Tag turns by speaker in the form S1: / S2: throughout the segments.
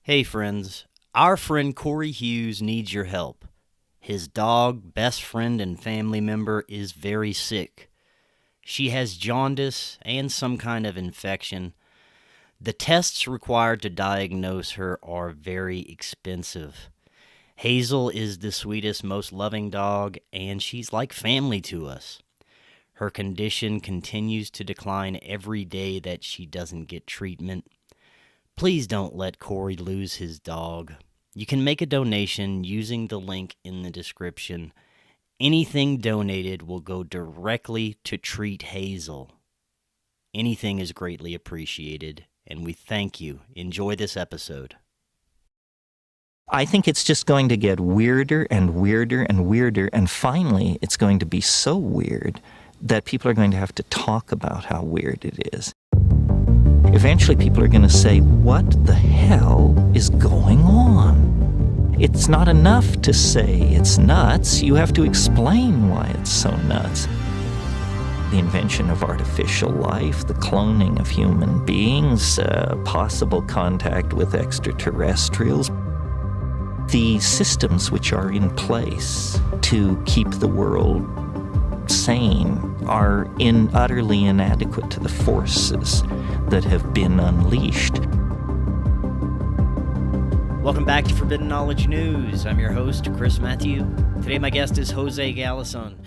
S1: Hey friends, our friend Cory Hughes needs your help. His dog, best friend, and family member is very sick. She has jaundice and some kind of infection. The tests required to diagnose her are very expensive. Hazel is the sweetest, most loving dog, and she's like family to us. Her condition continues to decline every day that she doesn't get treatment. Please don't let Cory lose his dog. You can make a donation using the link in the description. Anything donated will go directly to treat Hazel. Anything is greatly appreciated, and we thank you. Enjoy this episode.
S2: I think it's just going to get weirder and weirder and weirder, and finally it's going to be so weird that people are going to have to talk about how weird it is. Eventually people are going to say, what the hell is going on? It's not enough to say it's nuts. You have to explain why it's so nuts. The invention of artificial life, the cloning of human beings, possible contact with extraterrestrials, the systems which are in place to keep the world sane are utterly inadequate to the forces that have been unleashed.
S1: Welcome back to Forbidden Knowledge News. I'm your host, Chris Matthew. Today my guest is Jose Galison.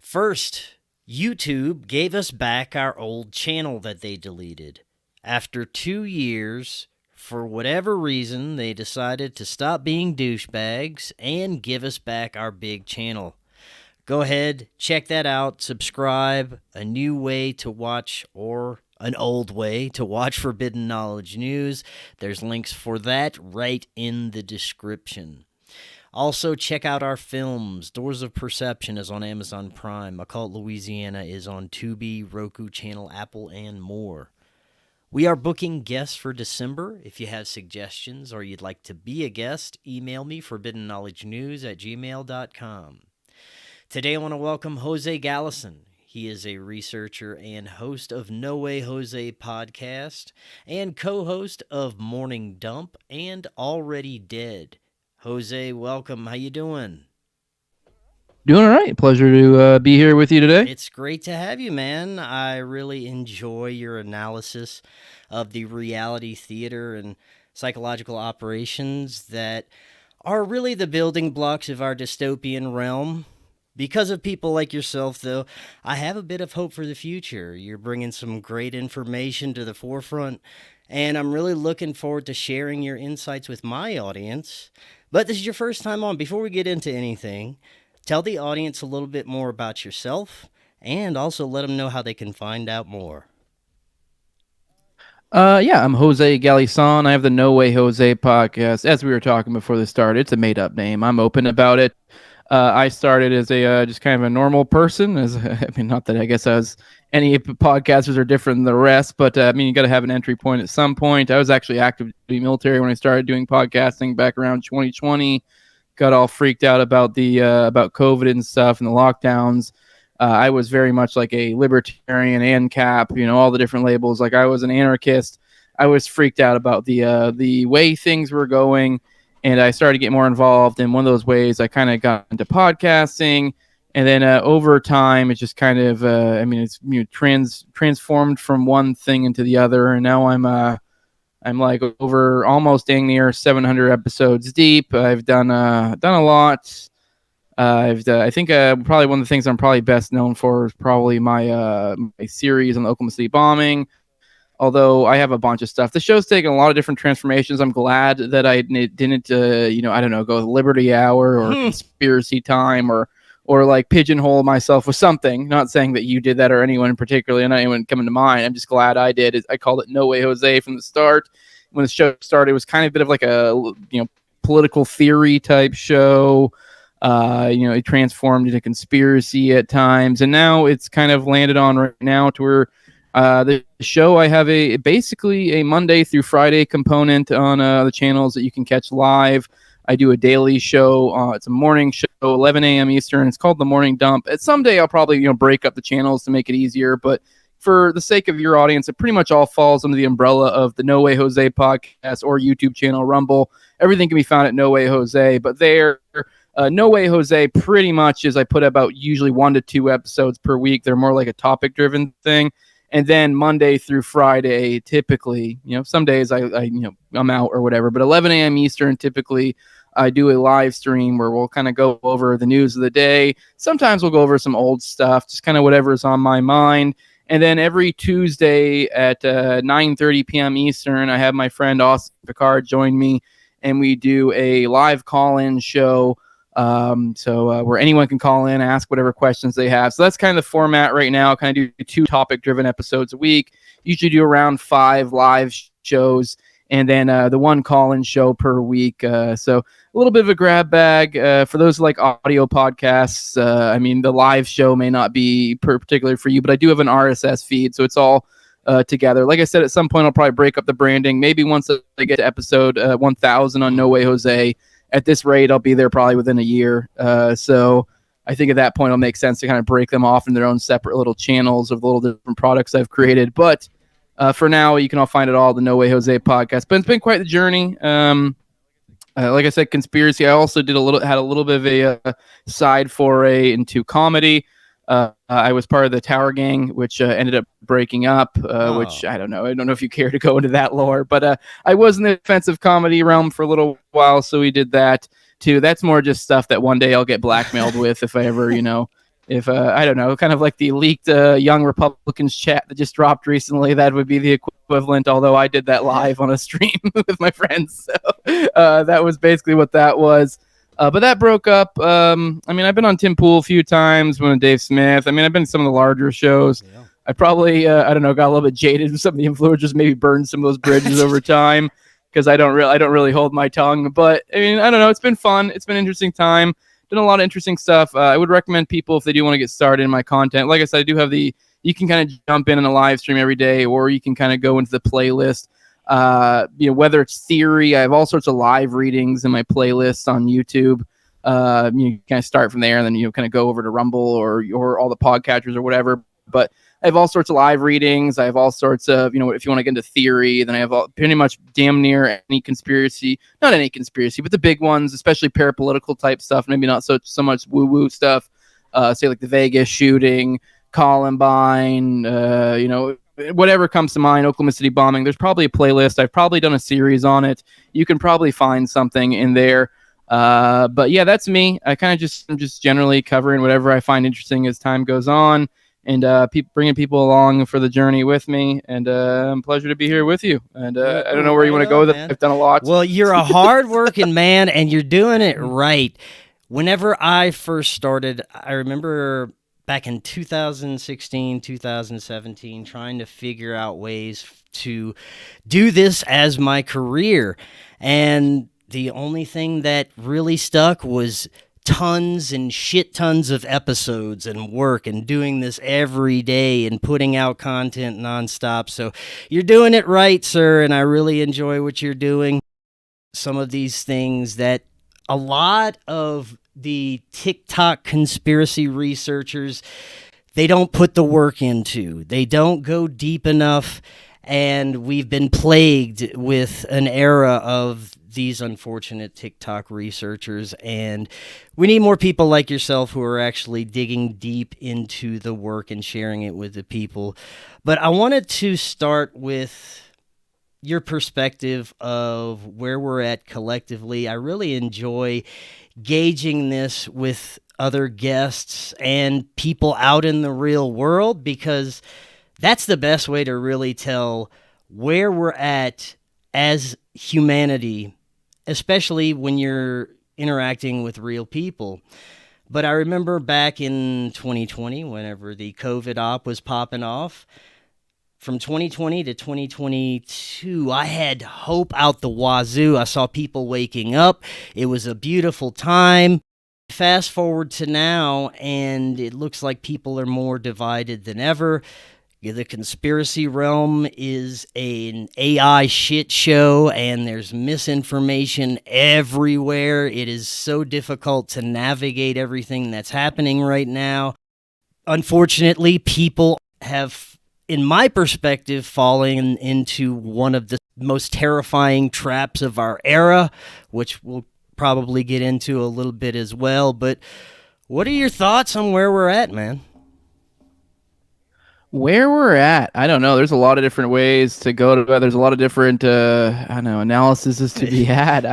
S1: First, YouTube gave us back our old channel that they deleted. After 2 years, for whatever reason, they decided to stop being douchebags and give us back our big channel. Go ahead, check that out, subscribe, a new way to watch or an old way to watch Forbidden Knowledge News. There's links for that right in the description. Also, check out our films. Doors of Perception is on Amazon Prime. Occult Louisiana is on Tubi, Roku Channel, Apple, and more. We are booking guests for December. If you have suggestions or you'd like to be a guest, email me forbiddenknowledgenews@gmail.com. Today I want to welcome Jose Galison. He is a researcher and host of No Way Jose podcast and co-host of Morning Dump and Already Dead. Jose, welcome. How you doing?
S3: Doing all right. Pleasure to be here with you today.
S1: It's great to have you, man. I really enjoy your analysis of the reality theater and psychological operations that are really the building blocks of our dystopian realm. Because of people like yourself, though, I have a bit of hope for the future. You're bringing some great information to the forefront, and I'm really looking forward to sharing your insights with my audience. But this is your first time on. Before we get into anything, tell the audience a little bit more about yourself, and also let them know how they can find out more.
S3: I'm Jose Galison. I have the No Way Jose podcast. As we were talking before this started, it's a made-up name. I'm open about it. I started as a just kind of a normal person. Not that I guess any podcasters are different than the rest, but you got to have an entry point at some point. I was actually active duty military when I started doing podcasting back around 2020. Got all freaked out about the about COVID and stuff and the lockdowns. I was very much like a libertarian, ANCAP, all the different labels. Like I was an anarchist. I was freaked out about the way things were going. And I started to get more involved. In one of those ways, I kind of got into podcasting. And then over time, it just kind of, it's transformed from one thing into the other. And now I'm like over almost dang near 700 episodes deep. I've done a lot. I think probably one of the things I'm probably best known for is probably my series on the Oklahoma City bombing. Although I have a bunch of stuff. The show's taken a lot of different transformations. I'm glad that I didn't, go Liberty Hour or Conspiracy Time or like pigeonhole myself with something. Not saying that you did that or anyone particularly, not anyone coming to mind. I'm just glad I did. I called it No Way Jose from the start. When the show started, it was kind of a bit of like a political theory type show. It transformed into conspiracy at times, and now it's kind of landed on right now to where. The show, I have basically a Monday through Friday component on the channels that you can catch live. I do a daily show. It's a morning show, 11 a.m. Eastern. It's called The Morning Dump. Someday I'll probably break up the channels to make it easier, but for the sake of your audience, it pretty much all falls under the umbrella of the No Way Jose podcast or YouTube channel Rumble. Everything can be found at No Way Jose, but there, No Way Jose pretty much is I put about usually 1 to 2 episodes per week. They're more like a topic-driven thing. And then Monday through Friday, typically, some days I'm out or whatever, but 11 a.m. Eastern, typically I do a live stream where we'll kind of go over the news of the day. Sometimes we'll go over some old stuff, just kind of whatever's on my mind. And then every Tuesday at 9:30 p.m. Eastern, I have my friend Austin Picard join me, and we do a live call-in show. Where anyone can call in, ask whatever questions they have. So that's kind of the format right now. I kind of do 2 topic-driven episodes a week. Usually do around 5 live shows, and then the 1 call-in show per week. So a little bit of a grab bag for those who like audio podcasts. The live show may not be particular for you, but I do have an RSS feed, so it's all together. Like I said, at some point I'll probably break up the branding. Maybe once I get to episode 1000 on No Way Jose. At this rate, I'll be there probably within a year. So I think at that point, it'll make sense to kind of break them off in their own separate little channels of the little different products I've created. But for now, you can all find it all the No Way Jose podcast. But it's been quite the journey. Like I said, conspiracy. I also had a little bit of a side foray into comedy. I was part of the Tower Gang, which ended up breaking up, which I don't know. I don't know if you care to go into that lore, but I was in the offensive comedy realm for a little while, so we did that too. That's more just stuff that one day I'll get blackmailed with if I ever, if I don't know, kind of like the leaked Young Republicans chat that just dropped recently. That would be the equivalent, although I did that live on a stream with my friends. So that was basically what that was. But that broke up. I've been on Tim Pool a few times, one of Dave Smith. I've been in some of the larger shows. Yeah. I probably, got a little bit jaded with some of the influencers, maybe burned some of those bridges over time because I don't really hold my tongue. But, I don't know. It's been fun. It's been an interesting time. Done a lot of interesting stuff. I would recommend people, if they do want to get started in my content. Like I said, I do have you can kind of jump in a live stream every day, or you can kind of go into the playlist. Whether it's theory, I have all sorts of live readings in my playlist on YouTube. You kind of start from there, and then kind of go over to Rumble or all the podcatchers or whatever. But I have all sorts of live readings. I have all sorts of, if you want to get into theory, then I have pretty much damn near any conspiracy, not any conspiracy, but the big ones, especially parapolitical type stuff. Maybe not so much woo-woo stuff. Say like the Vegas shooting, Columbine, whatever comes to mind, Oklahoma City bombing. There's probably a playlist. I've probably done a series on it. You can probably find something in there. But yeah, that's me. I'm just generally covering whatever I find interesting as time goes on, and bringing people along for the journey with me. And pleasure to be here with you. And I don't know where you want to go with it. I've done a lot.
S1: Well, you're a hard-working man, and you're doing it right. Whenever I first started, I remember back in 2016, 2017, trying to figure out ways to do this as my career. And the only thing that really stuck was tons and shit tons of episodes and work and doing this every day and putting out content nonstop. So you're doing it right, sir, and I really enjoy what you're doing. Some of these things that a lot of the TikTok conspiracy researchers, they don't put the work into. They don't go deep enough, and we've been plagued with an era of these unfortunate TikTok researchers, and we need more people like yourself who are actually digging deep into the work and sharing it with the people. But I wanted to start with your perspective of where we're at collectively. I really enjoy gauging this with other guests and people out in the real world, because that's the best way to really tell where we're at as humanity, especially when you're interacting with real people. But I remember back in 2020, whenever the COVID op was popping off, from 2020 to 2022, I had hope out the wazoo. I saw people waking up. It was a beautiful time. Fast forward to now, and it looks like people are more divided than ever. The conspiracy realm is an AI shit show, and there's misinformation everywhere. It is so difficult to navigate everything that's happening right now. Unfortunately, people have in my perspective, falling into one of the most terrifying traps of our era, which we'll probably get into a little bit as well. But what are your thoughts on where we're at, man?
S3: Where we're at, I don't know. There's a lot of different ways to go to that. There's a lot of different, I don't know, analysis to be had.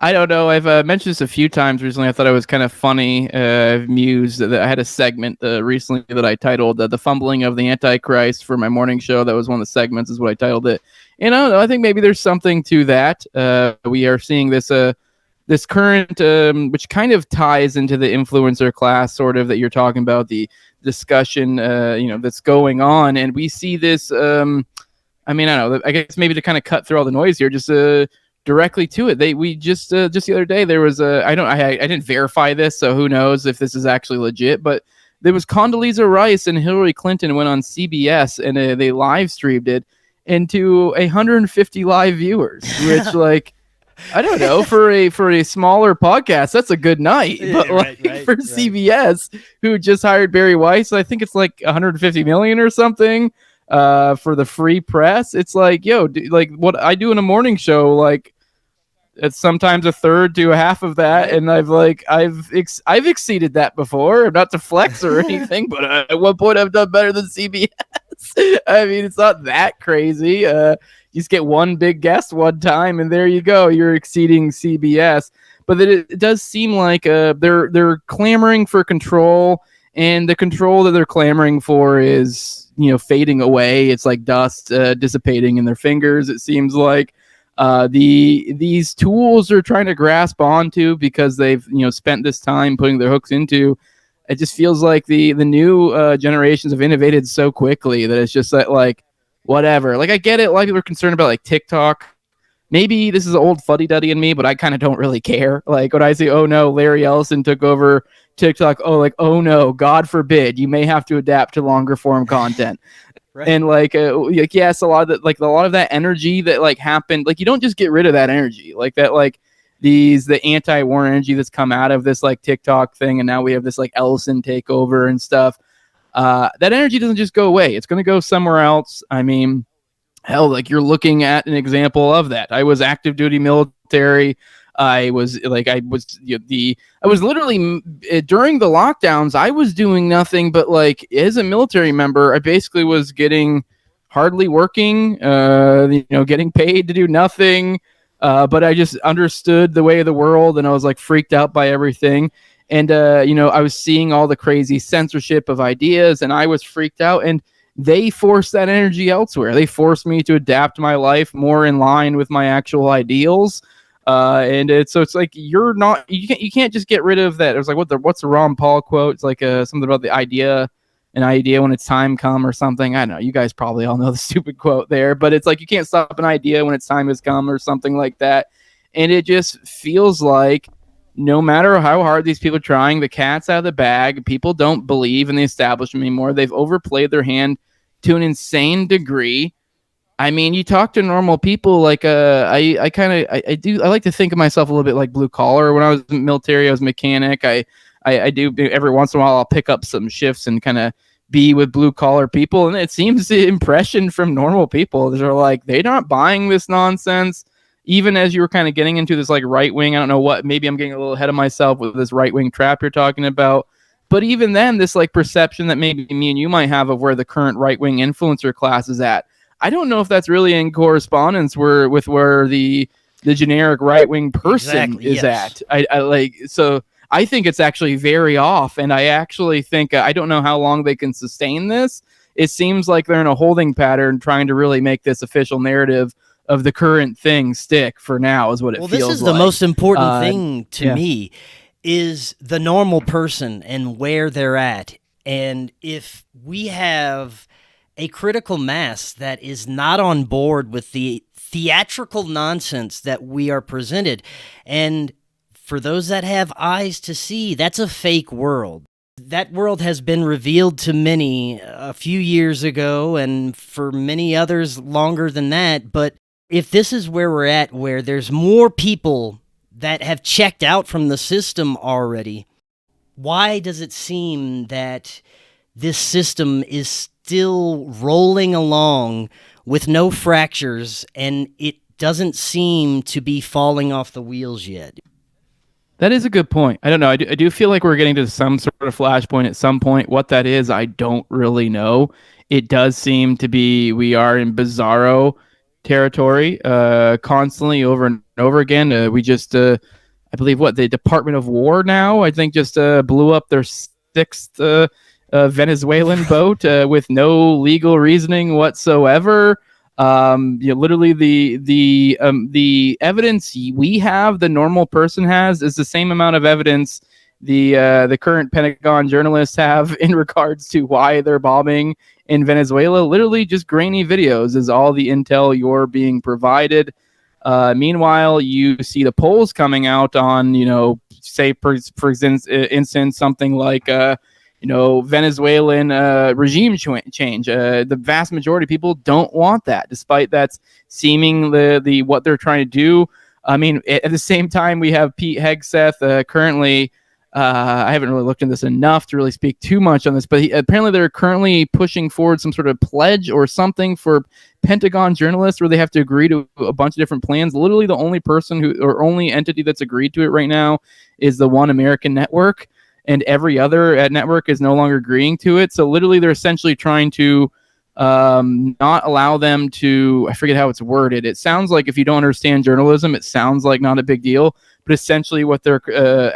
S3: I don't know. I've mentioned this a few times recently. I thought it was kind of funny. I've mused that I had a segment recently that I titled "The Fumbling of the Antichrist" for my morning show. That was one of the segments, is what I titled it. And I don't know. I think maybe there's something to that. We are seeing this this current, which kind of ties into the influencer class, sort of, that you're talking about, the discussion, that's going on. And we see this, I mean, I don't know, I guess maybe to kind of cut through all the noise here, just directly to it. We just the other day, there was I didn't verify this, so who knows if this is actually legit, but there was Condoleezza Rice and Hillary Clinton went on CBS and they live streamed it into 150 live viewers, which like, I don't know, for a smaller podcast, that's a good night. But right, for CBS, who just hired Barry Weiss, I think it's like 150 million or something for the free press. It's like, yo, like what I do in a morning show, like it's sometimes a third to a half of that, and I've exceeded that before. Not to flex or anything, but at one point I've done better than CBS. I mean, it's not that crazy. You just get one big guest one time, and there you go. You're exceeding CBS. But it does seem like they're clamoring for control, and the control that they're clamoring for is, fading away. It's like dust dissipating in their fingers. It seems like these tools are trying to grasp onto because they've spent this time putting their hooks into. It just feels like the new generations have innovated so quickly that it's just that, like, whatever. Like, I get it. A lot of people are concerned about like TikTok. Maybe this is old fuddy-duddy in me, but I kind of don't really care. Like when I say, oh no, Larry Ellison took over TikTok. Oh no, God forbid, you may have to adapt to longer form content. Right. And yes, a lot of that energy that like happened, like you don't just get rid of that energy like that, like the anti-war energy that's come out of this like TikTok thing, and now we have this like Ellison takeover and stuff. That energy doesn't just go away. It's going to go somewhere else. I mean, hell, like you're looking at an example of that. I was active duty military. I was literally during the lockdowns, I was doing nothing but like as a military member, I basically was getting hardly working, getting paid to do nothing. But I just understood the way of the world, and I was like freaked out by everything. And, I was seeing all the crazy censorship of ideas, and I was freaked out, and they forced that energy elsewhere. They forced me to adapt my life more in line with my actual ideals. So it's like, you can't just get rid of that. It was like, what's the Ron Paul quote? It's like something about an idea when it's time come or something. I don't know. You guys probably all know the stupid quote there, but it's like, you can't stop an idea when its time has come or something like that. And it just feels like, no matter how hard these people are trying, the cat's out of the bag. People don't believe in the establishment anymore. They've overplayed their hand to an insane degree. I mean, you talk to normal people, like I like to think of myself a little bit like blue collar. When I was in the military, I was a mechanic. I do every once in a while, I'll pick up some shifts and kind of be with blue collar people. And it seems the impression from normal people is they're like, they're not buying this nonsense. Even as you were kind of getting into this like right wing, I don't know what, maybe I'm getting a little ahead of myself with this right wing trap you're talking about. But even then, this like perception that maybe me and you might have of where the current right wing influencer class is at, I don't know if that's really in correspondence with where the generic right wing person is at. So I think it's actually very off, and I actually think I don't know how long they can sustain this. It seems like they're in a holding pattern, trying to really make this official narrative of the current thing stick for now, is what it feels like. Well, this is
S1: the most important thing to me, is the normal person and where they're at. And if we have a critical mass that is not on board with the theatrical nonsense that we are presented, and for those that have eyes to see, that's a fake world. That world has been revealed to many a few years ago, and for many others longer than that. But if this is where we're at, where there's more people that have checked out from the system already, why does it seem that this system is still rolling along with no fractures, and it doesn't seem to be falling off the wheels yet.
S3: That is a good point. I don't know. I do feel like we're getting to some sort of flashpoint at some point. What that is, I don't really know. It does seem to be we are in bizarro territory constantly over and over again. We just, I believe, the Department of War now, I think, just blew up their sixth Venezuelan boat with no legal reasoning whatsoever. Literally the evidence we have, the normal person has, is the same amount of evidence the current Pentagon journalists have in regards to why they're bombing in Venezuela. Literally just grainy videos is all the intel you're being provided. Meanwhile, you see the polls coming out on, say for instance, something like Venezuelan regime change. The vast majority of people don't want that, despite that's seeming the what they're trying to do. I mean, at the same time, we have Pete Hegseth currently. I haven't really looked into this enough to really speak too much on this, but apparently they're currently pushing forward some sort of pledge or something for Pentagon journalists where they have to agree to a bunch of different plans. Literally the only person only entity that's agreed to it right now is the One American Network, and every other network is no longer agreeing to it. So literally they're essentially trying to not allow them to, I forget how it's worded. It sounds like, if you don't understand journalism, it sounds like not a big deal. But essentially what they're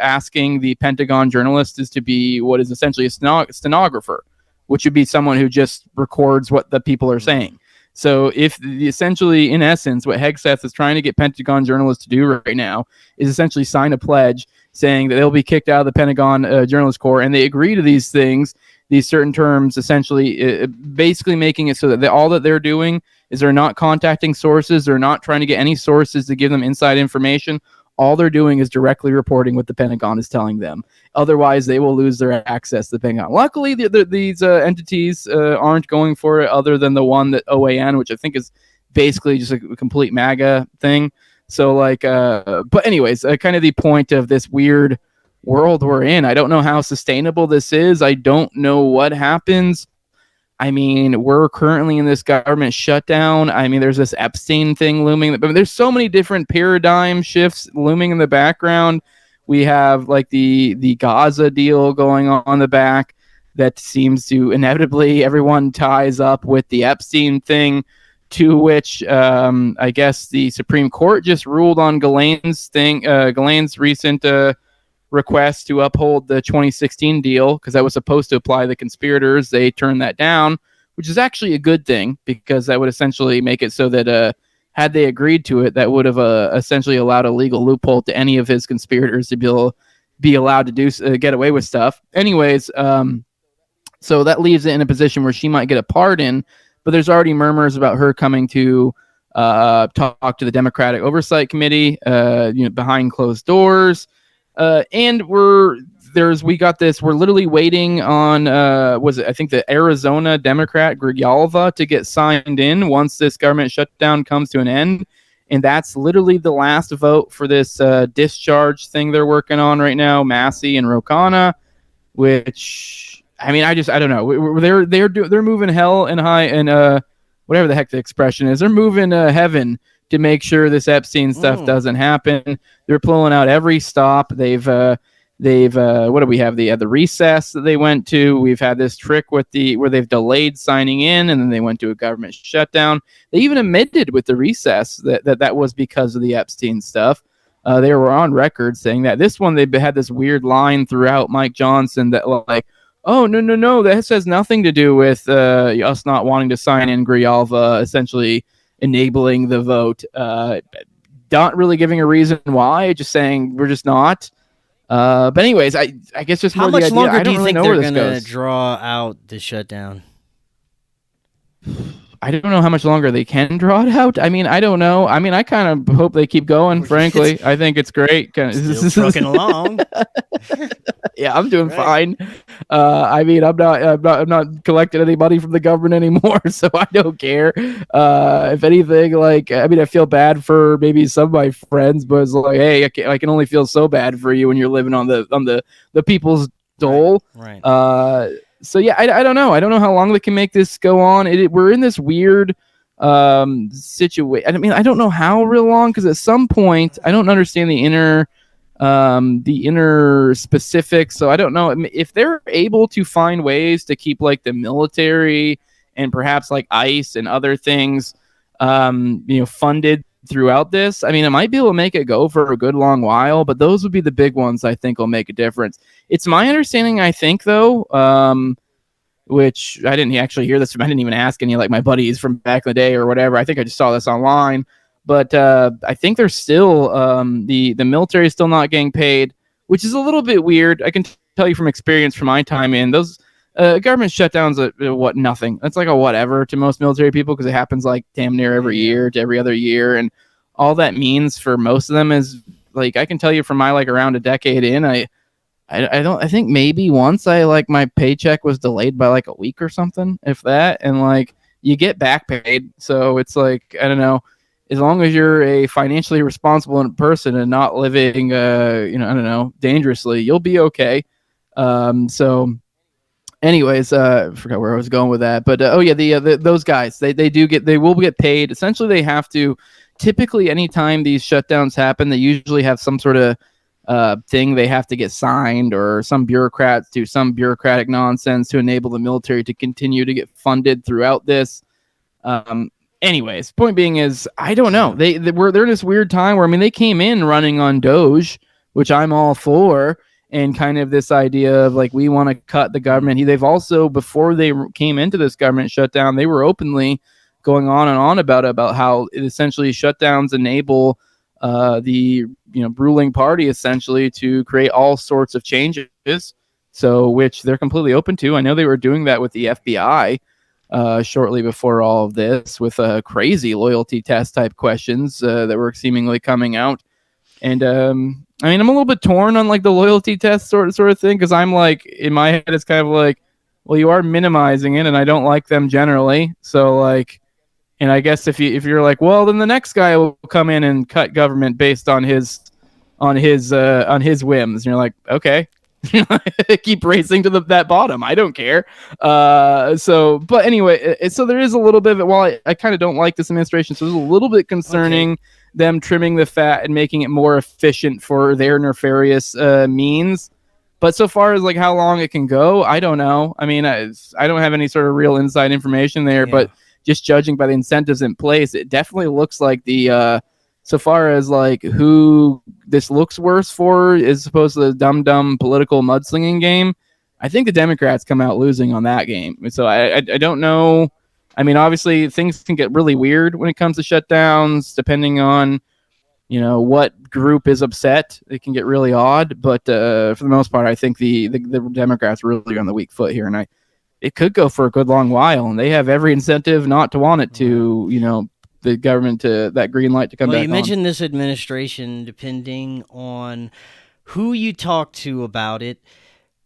S3: asking the Pentagon journalist is to be what is essentially a stenographer, which would be someone who just records what the people are saying. So essentially, in essence, what Hegseth is trying to get Pentagon journalists to do right now is essentially sign a pledge saying that they'll be kicked out of the Pentagon Journalist Corps, and they agree to these things, these certain terms, essentially basically making it so that all that they're doing is they're not contacting sources, they're not trying to get any sources to give them inside information. All they're doing is directly reporting what the Pentagon is telling them. Otherwise, they will lose their access to the Pentagon. Luckily, these entities aren't going for it, other than the one that OAN, which I think is basically just a complete MAGA thing. So, but anyways, kind of the point of this weird world we're in. I don't know how sustainable this is. I don't know what happens. I mean, we're currently in this government shutdown. I mean, there's this Epstein thing looming. But there's so many different paradigm shifts looming in the background. We have the Gaza deal going on in the back that seems to inevitably everyone ties up with the Epstein thing, to which I guess the Supreme Court just ruled on Ghislaine's recent request to uphold the 2016 deal, because that was supposed to apply to the conspirators. They turned that down, which is actually a good thing, because that would essentially make it so that had they agreed to it, that would have essentially allowed a legal loophole to any of his conspirators to be allowed to get away with stuff. Anyways, so that leaves it in a position where she might get a pardon, but there's already murmurs about her coming to talk to the Democratic Oversight Committee, behind closed doors. And we're literally waiting on, I think the Arizona Democrat Grijalva to get signed in once this government shutdown comes to an end. And that's literally the last vote for this discharge thing they're working on right now, Massey and Rokana, which, I mean, I don't know. They're moving hell and high and whatever the heck the expression is. They're moving heaven to make sure this Epstein stuff doesn't happen. They're pulling out every stop. They've what do we have? The recess that they went to. We've had this trick where they've delayed signing in, and then they went to a government shutdown. They even admitted with the recess that was because of the Epstein stuff. They were on record saying that. This one, they had this weird line throughout Mike Johnson that oh, no, that has nothing to do with us not wanting to sign in Grijalva, essentially enabling the vote. Not really giving a reason why, just saying we're just not. But anyways, I guess just
S1: how
S3: more
S1: much
S3: the idea.
S1: longer
S3: I
S1: do
S3: don't
S1: you
S3: really
S1: think
S3: know
S1: they're
S3: where this
S1: going to
S3: goes.
S1: draw out the shutdown?
S3: I don't know how much longer they can draw it out. I mean, I don't know. I mean, I kind of hope they keep going, frankly. I think it's great.
S1: Still trucking along.
S3: Yeah, I'm doing fine. I mean, I'm not collecting any money from the government anymore, so I don't care. If anything, I feel bad for maybe some of my friends, but it's like, hey, I can only feel so bad for you when you're living on the people's dole.
S1: Right.
S3: So yeah, I don't know. I don't know how long they can make this go on. We're in this weird situation. I mean, I don't know how real long, because at some point I don't understand the inner specifics. So I don't know if they're able to find ways to keep like the military and perhaps like ICE and other things, funded throughout this. I mean, it might be able to make it go for a good long while, but those would be the big ones I think will make a difference. It's my understanding, I think, though, which I didn't actually hear this from. I didn't even ask any like my buddies from back in the day or whatever. I think I just saw this online. But I think there's still the military is still not getting paid, which is a little bit weird. I can tell you from experience from my time in those government shutdowns. Nothing. That's like a whatever to most military people, because it happens like damn near every year to every other year, and all that means for most of them is like, I can tell you from my like around a decade in, I think maybe once my paycheck was delayed by like a week or something, if that, and like you get back paid. So it's like, I don't know. As long as you're a financially responsible person and not living, dangerously, you'll be okay. So, anyways, I forgot where I was going with that, but those guys, they will get paid. Essentially, they have to. Typically, anytime these shutdowns happen, they usually have some sort of thing they have to get signed, or some bureaucrats do some bureaucratic nonsense to enable the military to continue to get funded throughout this. Anyways, point being is, I don't know. They're in this weird time where, I mean, they came in running on Doge, which I'm all for, and kind of this idea of like, we want to cut the government. They've also, before they came into this government shutdown, they were openly going on and on about how essentially shutdowns enable the ruling party essentially to create all sorts of changes. So, which they're completely open to. I know they were doing that with the FBI. Shortly before all of this, with crazy loyalty test type questions that were seemingly coming out. And I mean, I'm a little bit torn on like the loyalty test sort of thing, because I'm like, in my head, it's kind of like, well, you are minimizing it, and I don't like them generally. So like, and I guess if you're like, well, then the next guy will come in and cut government based on his whims, and you're like, okay. Keep racing to that bottom. I don't care. But anyway, so there is a little bit of it. While I kind of don't like this administration, so it's a little bit concerning them trimming the fat and making it more efficient for their nefarious means. But so far as like how long it can go, I don't know. I mean, I don't have any sort of real inside information there, but just judging by the incentives in place, it definitely looks like so far as like who this looks worse for is supposed to the dumb political mudslinging game. I think the Democrats come out losing on that game. So I don't know. I mean, obviously things can get really weird when it comes to shutdowns, depending on, what group is upset. It can get really odd, but for the most part, I think the Democrats really are on the weak foot here, and it could go for a good long while, and they have every incentive not to want it to, the government to that green light to come back on.
S1: Well, you mentioned this administration, depending on who you talk to about it,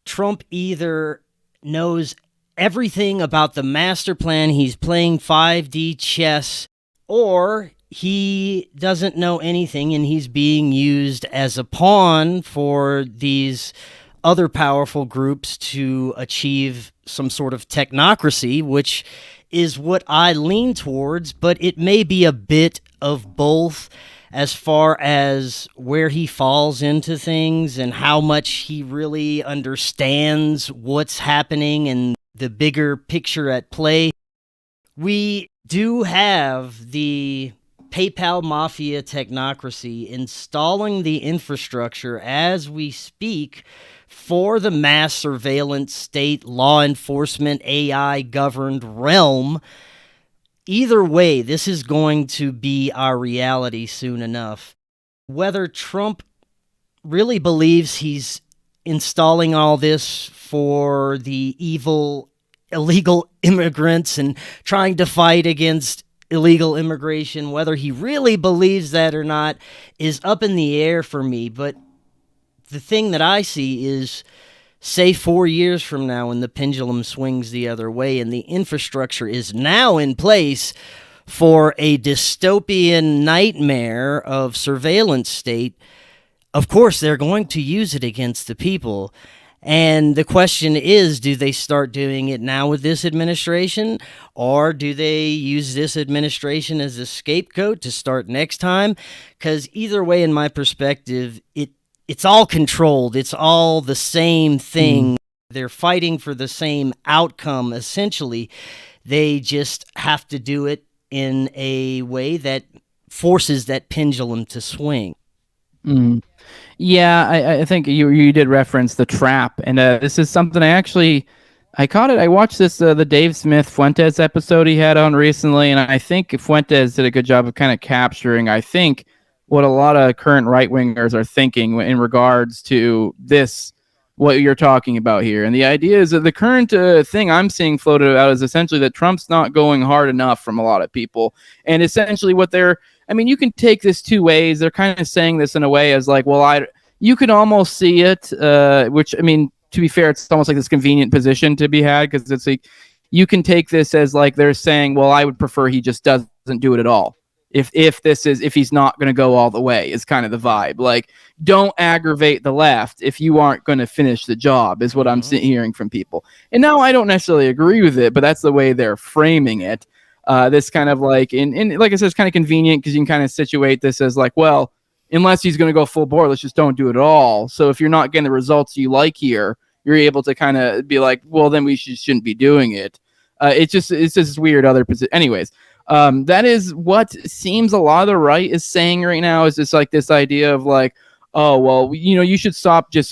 S1: Trump either knows everything about the master plan, he's playing 5D chess, or he doesn't know anything and he's being used as a pawn for these other powerful groups to achieve some sort of technocracy, which is what I lean towards, but it may be a bit of both as far as where he falls into things and how much he really understands what's happening and the bigger picture at play. We do have the PayPal Mafia Technocracy installing the infrastructure as we speak for the mass surveillance state law enforcement AI governed realm. Either way, this is going to be our reality soon enough. Whether Trump really believes he's installing all this for the evil illegal immigrants and trying to fight against illegal immigration, whether he really believes that or not is up in the air for me. But the thing that I see is, say 4 years from now when the pendulum swings the other way and the infrastructure is now in place for a dystopian nightmare of surveillance state, of course they're going to use it against the people. And the question is, do they start doing it now with this administration, or do they use this administration as a scapegoat to start next time? Because either way, in my perspective, it's all controlled. It's all the same thing. They're fighting for the same outcome, essentially. They just have to do it in a way that forces that pendulum to swing.
S3: Yeah, I think you did reference the trap, and this is something I caught it. I watched this the Dave Smith Fuentes episode he had on recently, and I think Fuentes did a good job of kind of capturing, I think, what a lot of current right-wingers are thinking in regards to this, what you're talking about here. And the idea is that the current thing I'm seeing floated out is essentially that Trump's not going hard enough from a lot of people. And essentially what you can take this two ways. They're kind of saying this in a way as like, well, you could almost see it, which, I mean, to be fair, it's almost like this convenient position to be had, because it's like, you can take this as like they're saying, well, I would prefer he just doesn't do it at all. If he's not going to go all the way, is kind of the vibe. Like, don't aggravate the left if you aren't going to finish the job, is what I'm hearing from people. And now I don't necessarily agree with it, but that's the way they're framing it. This kind of like, and like I said, it's kind of convenient because you can kind of situate this as like, well, unless he's going to go full bore, let's just don't do it at all. So if you're not getting the results you like here, you're able to kind of be like, well, then we shouldn't be doing it. It's just this weird other position. Anyways. That is what seems a lot of the right is saying right now, is just like this idea of like, oh, well, you should stop just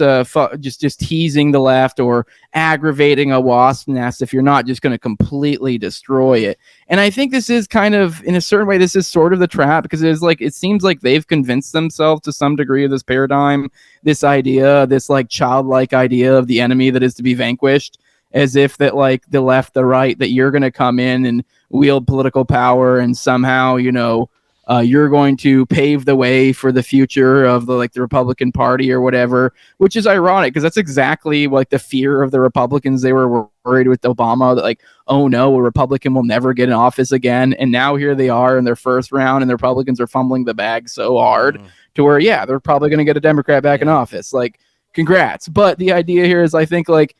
S3: teasing the left or aggravating a wasp nest if you're not just going to completely destroy it. And I think this is kind of, in a certain way, this is sort of the trap, because it seems like they've convinced themselves to some degree of this paradigm, this idea, this like childlike idea of the enemy that is to be vanquished, as if that like the left, the right, that you're going to come in and wield political power and somehow, you're going to pave the way for the future of the Republican Party or whatever, which is ironic because that's exactly like the fear of the Republicans. They were worried with Obama that like, oh no, a Republican will never get in office again. And now here they are in their first round and the Republicans are fumbling the bag so hard to where, yeah, they're probably going to get a Democrat back in office. Like, congrats. But the idea here is, I think, like,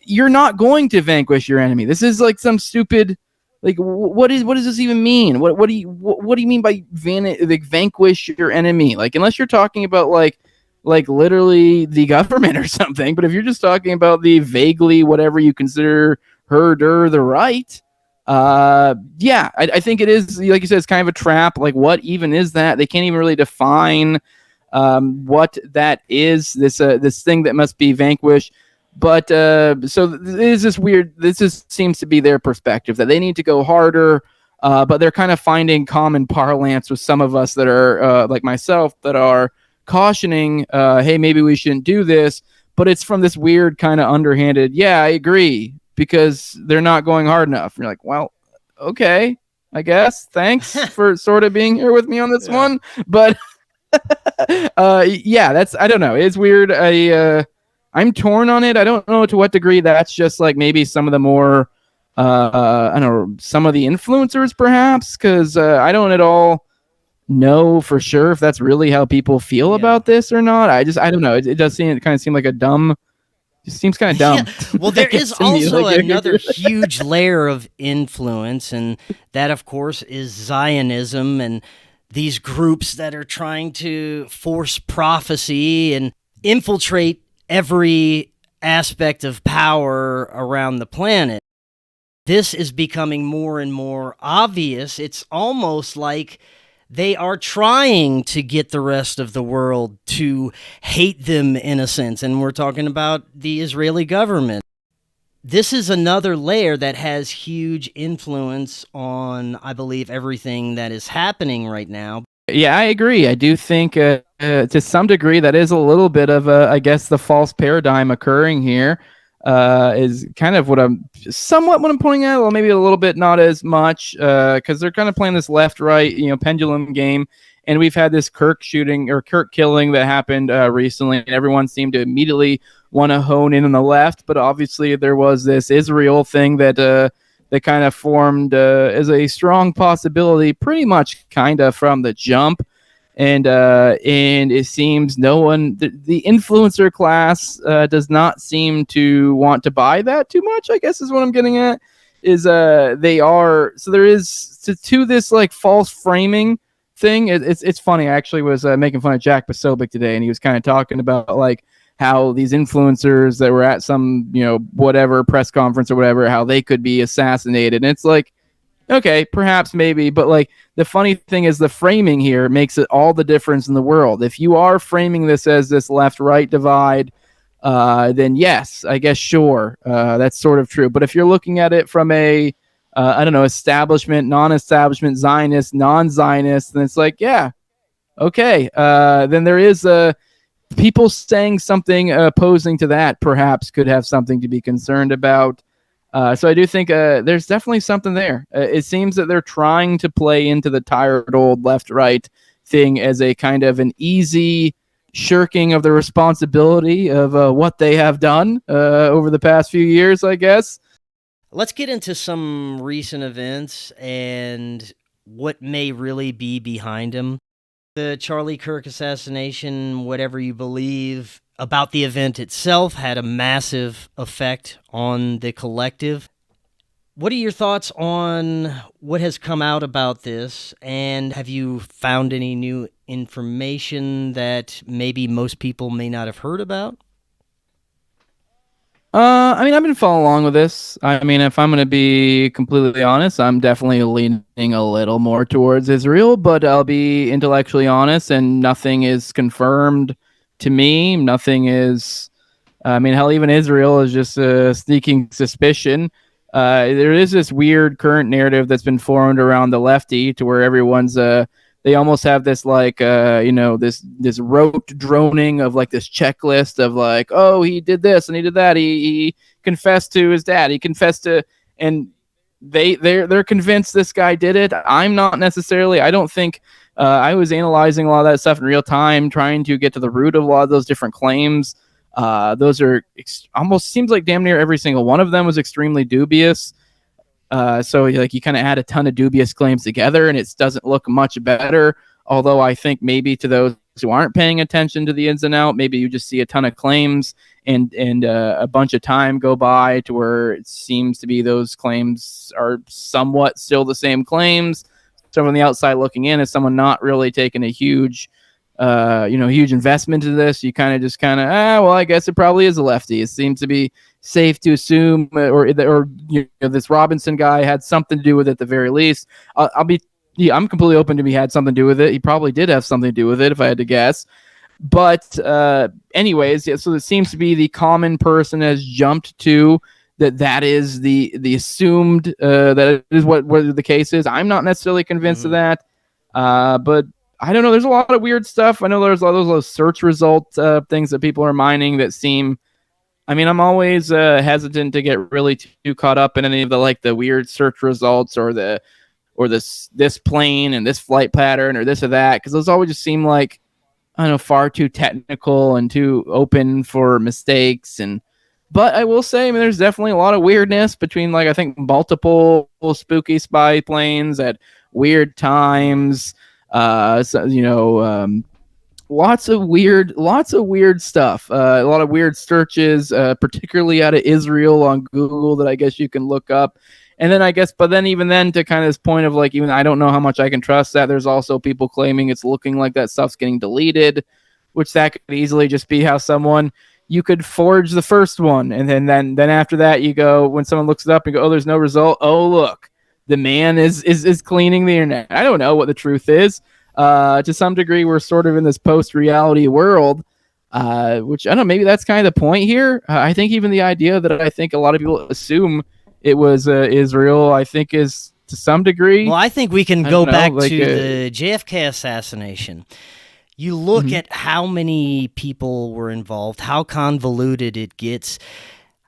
S3: you're not going to vanquish your enemy. This is like some stupid, like, what does this even mean? What do you mean by vanquish your enemy? Like, unless you're talking about like literally the government or something. But if you're just talking about the vaguely whatever you consider the right, I think it is, like you said, it's kind of a trap. Like, what even is that? They can't even really define what that is. This thing that must be vanquished. But so it is this weird. Seems to be their perspective that they need to go harder. But they're kind of finding common parlance with some of us that are like myself that are cautioning, hey, maybe we shouldn't do this. But it's from this weird kind of underhanded, yeah, I agree, because they're not going hard enough. And you're like, well, okay, I guess. Thanks for sort of being here with me on this one. But that's, I don't know. It's weird. I'm torn on it. I don't know to what degree that's just like maybe some of the more, I don't know, some of the influencers perhaps, because I don't at all know for sure if that's really how people feel about this or not. I don't know. It does kind of seem like a dumb, it seems kind of dumb.
S1: Yeah. Well, there is also another huge layer of influence, and that, of course, is Zionism and these groups that are trying to force prophecy and infiltrate every aspect of power around the planet. This is becoming more and more obvious. It's almost like they are trying to get the rest of the world to hate them, in a sense. And we're talking about the Israeli government. This is another layer that has huge influence on, I believe, everything that is happening right now.
S3: Yeah, I agree. I do think to some degree that is a little bit of I guess the false paradigm occurring here is kind of what I'm pointing at. Well, maybe a little bit, not as much, because they're kind of playing this left-right, pendulum game. And we've had this Kirk killing that happened recently, and everyone seemed to immediately want to hone in on the left. But obviously there was this Israel thing that kind of formed as a strong possibility pretty much kind of from the jump. And it seems no one, the influencer class does not seem to want to buy that too much, I guess is what I'm getting at. Is they are, so there is to this like false framing thing. It's funny. I actually was making fun of Jack Posobiec today, and he was kind of talking about like how these influencers that were at some, whatever press conference or whatever, how they could be assassinated. And it's like, okay, perhaps, maybe, but like the funny thing is the framing here makes it all the difference in the world. If you are framing this as this left-right divide, then yes, I guess, sure, that's sort of true. But if you're looking at it from a, I don't know, establishment, non-establishment, Zionist, non-Zionist, then it's like, yeah, okay. Then there is people saying something opposing to that perhaps could have something to be concerned about. So I do think there's definitely something there. It seems that they're trying to play into the tired old left-right thing as a kind of an easy shirking of the responsibility of what they have done over the past few years, I guess.
S1: Let's get into some recent events and what may really be behind them. The Charlie Kirk assassination, whatever you believe about the event itself, had a massive effect on the collective. What are your thoughts on what has come out about this, and have you found any new information that maybe most people may not have heard about?
S3: I mean, I've been following along with this. I mean, if I'm going to be completely honest, I'm definitely leaning a little more towards Israel, but I'll be intellectually honest, and nothing is confirmed to me. Nothing is, I mean, hell, even Israel is just a sneaking suspicion. There is this weird current narrative that's been formed around the lefty to where everyone's, they almost have this like, this rote droning of like this checklist of like, oh, he did this and he did that. He confessed to his dad. He confessed to, and they're convinced this guy did it. I'm not necessarily. I don't think. I was analyzing a lot of that stuff in real time, trying to get to the root of a lot of those different claims. Those are almost seems like damn near every single one of them was extremely dubious. So like you kind of add a ton of dubious claims together, and it doesn't look much better. Although I think maybe to those who aren't paying attention to the ins and out, maybe you just see a ton of claims and a bunch of time go by to where it seems to be those claims are somewhat still the same claims. So from the outside looking in, as someone not really taking a huge investment into this, you kind of well, I guess it probably is a lefty. It seems to be safe to assume, or this Robinson guy had something to do with it at the very least. I'm completely open to he had something to do with it. He probably did have something to do with it, if I had to guess. But anyways, yeah, so it seems to be the common person has jumped to that is the assumed that is what the case is. I'm not necessarily convinced of that, but I don't know. There's a lot of weird stuff. I know there's a lot of those search result things that people are mining that seem. I mean, I'm always hesitant to get really too caught up in any of the weird search results or this plane and this flight pattern or this or that, because those always just seem like, I don't know, far too technical and too open for mistakes. But I will say, I mean, there's definitely a lot of weirdness between, I think multiple spooky spy planes at weird times. Lots of weird stuff. A lot of weird searches, particularly out of Israel on Google that I guess you can look up. And then even then to kind of this point of even I don't know how much I can trust that. There's also people claiming it's looking like that stuff's getting deleted, which that could easily just be how you could forge the first one. And then after that you go, when someone looks it up and go, oh, there's no result. Oh, look, the man is cleaning the internet. I don't know what the truth is. To some degree, we're sort of in this post-reality world, which I don't know, maybe that's kind of the point here. I think even the idea that I think a lot of people assume it was Israel, I think is to some degree.
S1: Well, I think we can go back to the JFK assassination. You look at how many people were involved, how convoluted it gets,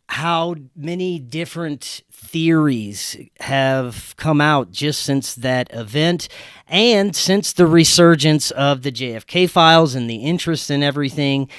S1: how many different theories have come out just since that event and since the resurgence of the JFK files and the interest in everything.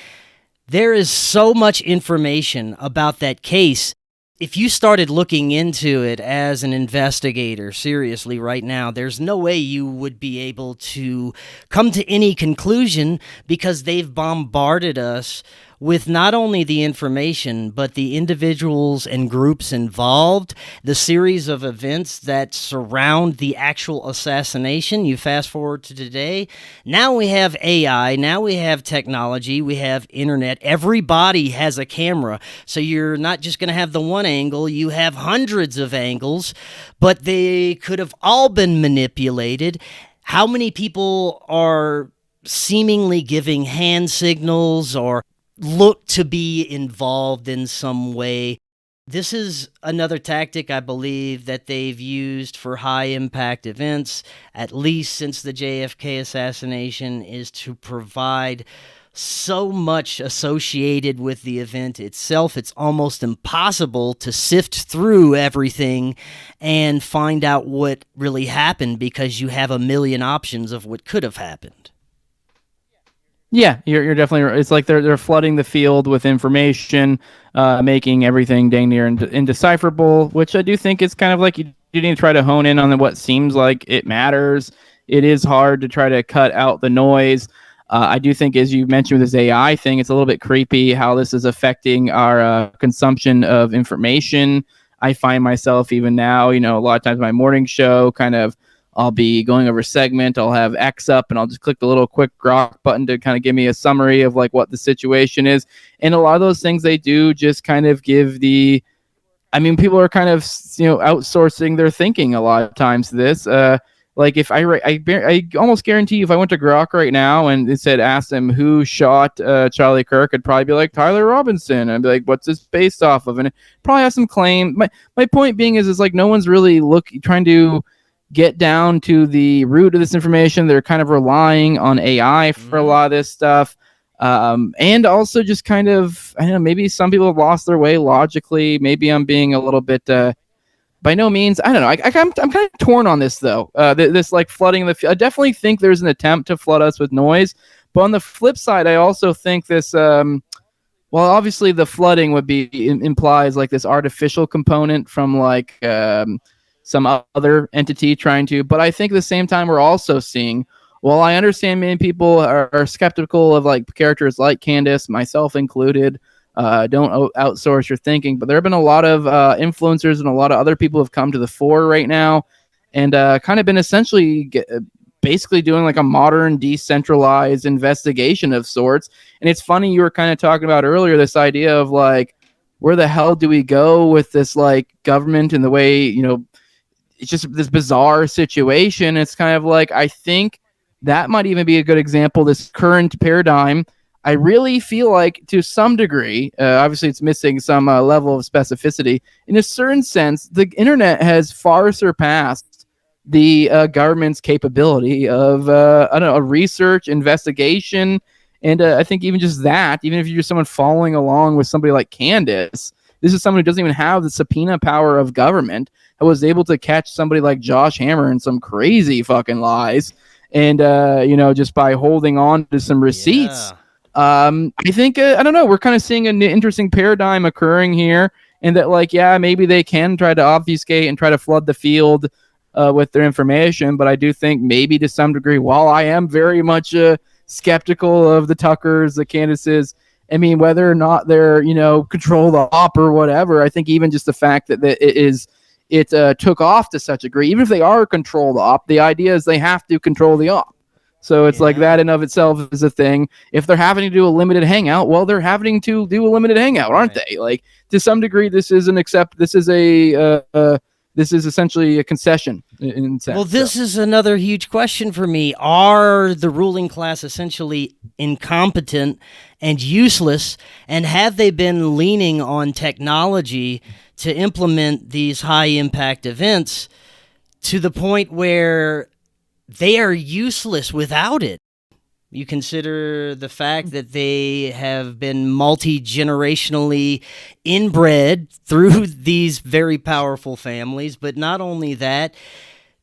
S1: There is so much information about that case. If you started looking into it as an investigator seriously right now, there's no way you would be able to come to any conclusion, because they've bombarded us with not only the information, but the individuals and groups involved, the series of events that surround the actual assassination. You fast forward to today, now we have AI, now we have technology, we have internet, everybody has a camera, so you're not just going to have the one angle, you have hundreds of angles, but they could have all been manipulated. How many people are seemingly giving hand signals or look to be involved in some way? This is another tactic, I believe, that they've used for high-impact events, at least since the JFK assassination, is to provide so much associated with the event itself. It's almost impossible to sift through everything and find out what really happened, because you have a million options of what could have happened.
S3: Yeah, you're definitely right. It's like they're flooding the field with information, making everything dang near indecipherable, which I do think is kind of like you need to try to hone in on what seems like it matters. It is hard to try to cut out the noise. I do think, as you mentioned with this AI thing, it's a little bit creepy how this is affecting our consumption of information. I find myself even now, a lot of times my morning show kind of, I'll be going over a segment, I'll have X up, and I'll just click the little quick grok button to kind of give me a summary of like what the situation is. And a lot of those things they do just kind of give people are kind of, outsourcing their thinking a lot of times to this. Like if I almost guarantee you if I went to Grok right now and it said, ask them who shot Charlie Kirk, I'd probably be like, Tyler Robinson. I'd be like, what's this based off of? And it probably has some claim. My point being is like no one's really trying to get down to the root of this information. They're kind of relying on AI for a lot of this stuff. And also just kind of, I don't know, maybe some people have lost their way logically. Maybe I'm being a little bit, by no means, I don't know. I'm kind of torn on this though. This like flooding I definitely think there's an attempt to flood us with noise, but on the flip side, I also think this, well, obviously the flooding would be implies like this artificial component from like, some other entity trying to, but I think at the same time we're also seeing, well, I understand many people are skeptical of like characters like Candace, myself included, don't outsource your thinking, but there have been a lot of influencers and a lot of other people have come to the fore right now and kind of been essentially basically doing like a modern decentralized investigation of sorts. And it's funny, you were kind of talking about earlier this idea of like, where the hell do we go with this like government and the way, it's just this bizarre situation. It's kind of like, I think that might even be a good example, this current paradigm. I really feel like to some degree, obviously it's missing some level of specificity. In a certain sense, the internet has far surpassed the government's capability of, a research, investigation, and I think even just that, even if you're just someone following along with somebody like Candace, this is someone who doesn't even have the subpoena power of government, who was able to catch somebody like Josh Hammer in some crazy fucking lies, and just by holding on to some receipts. Yeah. I think I don't know. We're kind of seeing an interesting paradigm occurring here, and that like maybe they can try to obfuscate and try to flood the field with their information, but I do think maybe to some degree, while I am very much skeptical of the Tuckers, the Candaces, I mean, whether or not they're, control the op or whatever, I think even just the fact that it took off to such a degree, even if they are control the op, the idea is they have to control the op. So it's like that in of itself is a thing. If they're having to do a limited hangout, well, they're having to do a limited hangout, aren't they? Like to some degree, this is this is essentially a concession in sense.
S1: Well, this is another huge question for me. Are the ruling class essentially incompetent and useless? And have they been leaning on technology to implement these high-impact events to the point where they are useless without it? You consider the fact that they have been multi-generationally inbred through these very powerful families, but not only that,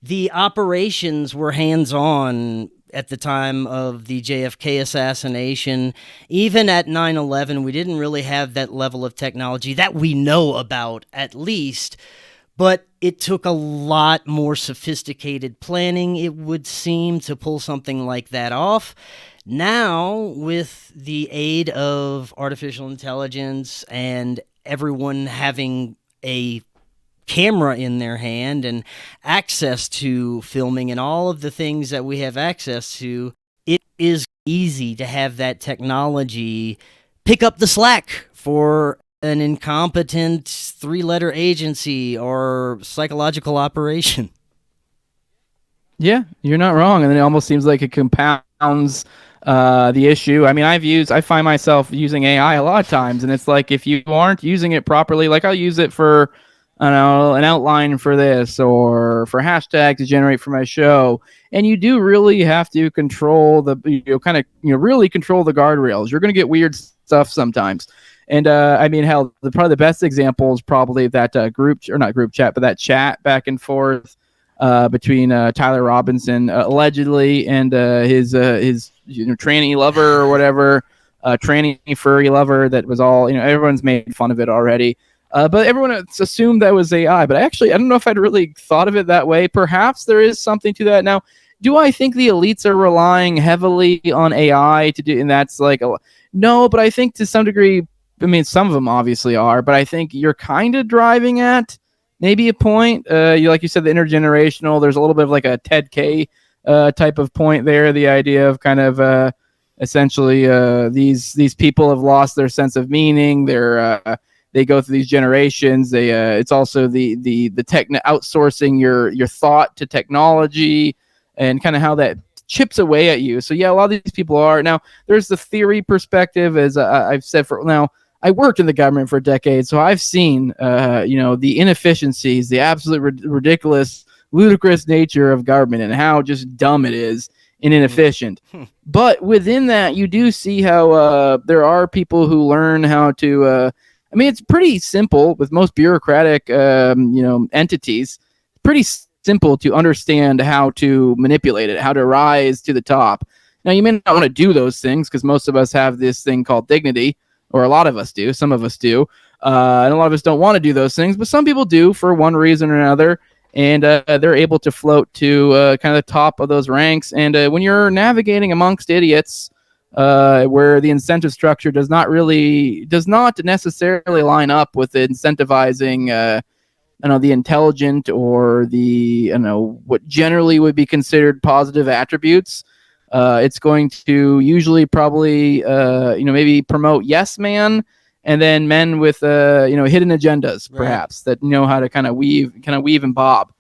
S1: the operations were hands-on at the time of the JFK assassination. Even at 9/11, we didn't really have that level of technology that we know about, at least. But it took a lot more sophisticated planning, it would seem, to pull something like that off. Now, with the aid of artificial intelligence and everyone having a camera in their hand and access to filming and all of the things that we have access to, it is easy to have that technology pick up the slack for an incompetent three-letter agency or psychological operation.
S3: Yeah, you're not wrong. And then it almost seems like it compounds the issue. I mean, I find myself using AI a lot of times, and it's like if you aren't using it properly, like I'll use it for, I don't know, an outline for this or for hashtag to generate for my show. And you do really have to control really control the guardrails. You're going to get weird stuff sometimes. And I mean, hell, probably the best example is probably that that chat back and forth between Tyler Robinson allegedly and his tranny lover or whatever, tranny furry lover that was all, everyone's made fun of it already. But everyone assumed that was AI. But actually, I don't know if I'd really thought of it that way. Perhaps there is something to that. Now, do I think the elites are relying heavily on AI to do, and that's like, no, but I think to some degree, I mean, some of them obviously are, but I think you're kind of driving at maybe a point. Like you said, the intergenerational, there's a little bit of like a Ted K type of point there. The idea of kind of essentially these people have lost their sense of meaning. They go through these generations. It's also the outsourcing your thought to technology and kind of how that chips away at you. So yeah, a lot of these people are. Now there's the theory perspective, as I've said for now. I worked in the government for a decade, so I've seen, the inefficiencies, the absolute ridiculous, ludicrous nature of government and how just dumb it is and inefficient. But within that, you do see how there are people who learn how to. I mean, it's pretty simple with most bureaucratic, entities. Pretty simple to understand how to manipulate it, how to rise to the top. Now, you may not want to do those things because most of us have this thing called dignity. Or a lot of us do. Some of us do. And a lot of us don't want to do those things. But some people do for one reason or another. And they're able to float to kind of the top of those ranks. And when you're navigating amongst idiots, where the incentive structure does not necessarily line up with incentivizing, the intelligent or what generally would be considered positive attributes. It's going to usually probably, maybe promote yes man, and then men with, hidden agendas, perhaps, that know how to kind of weave and bob.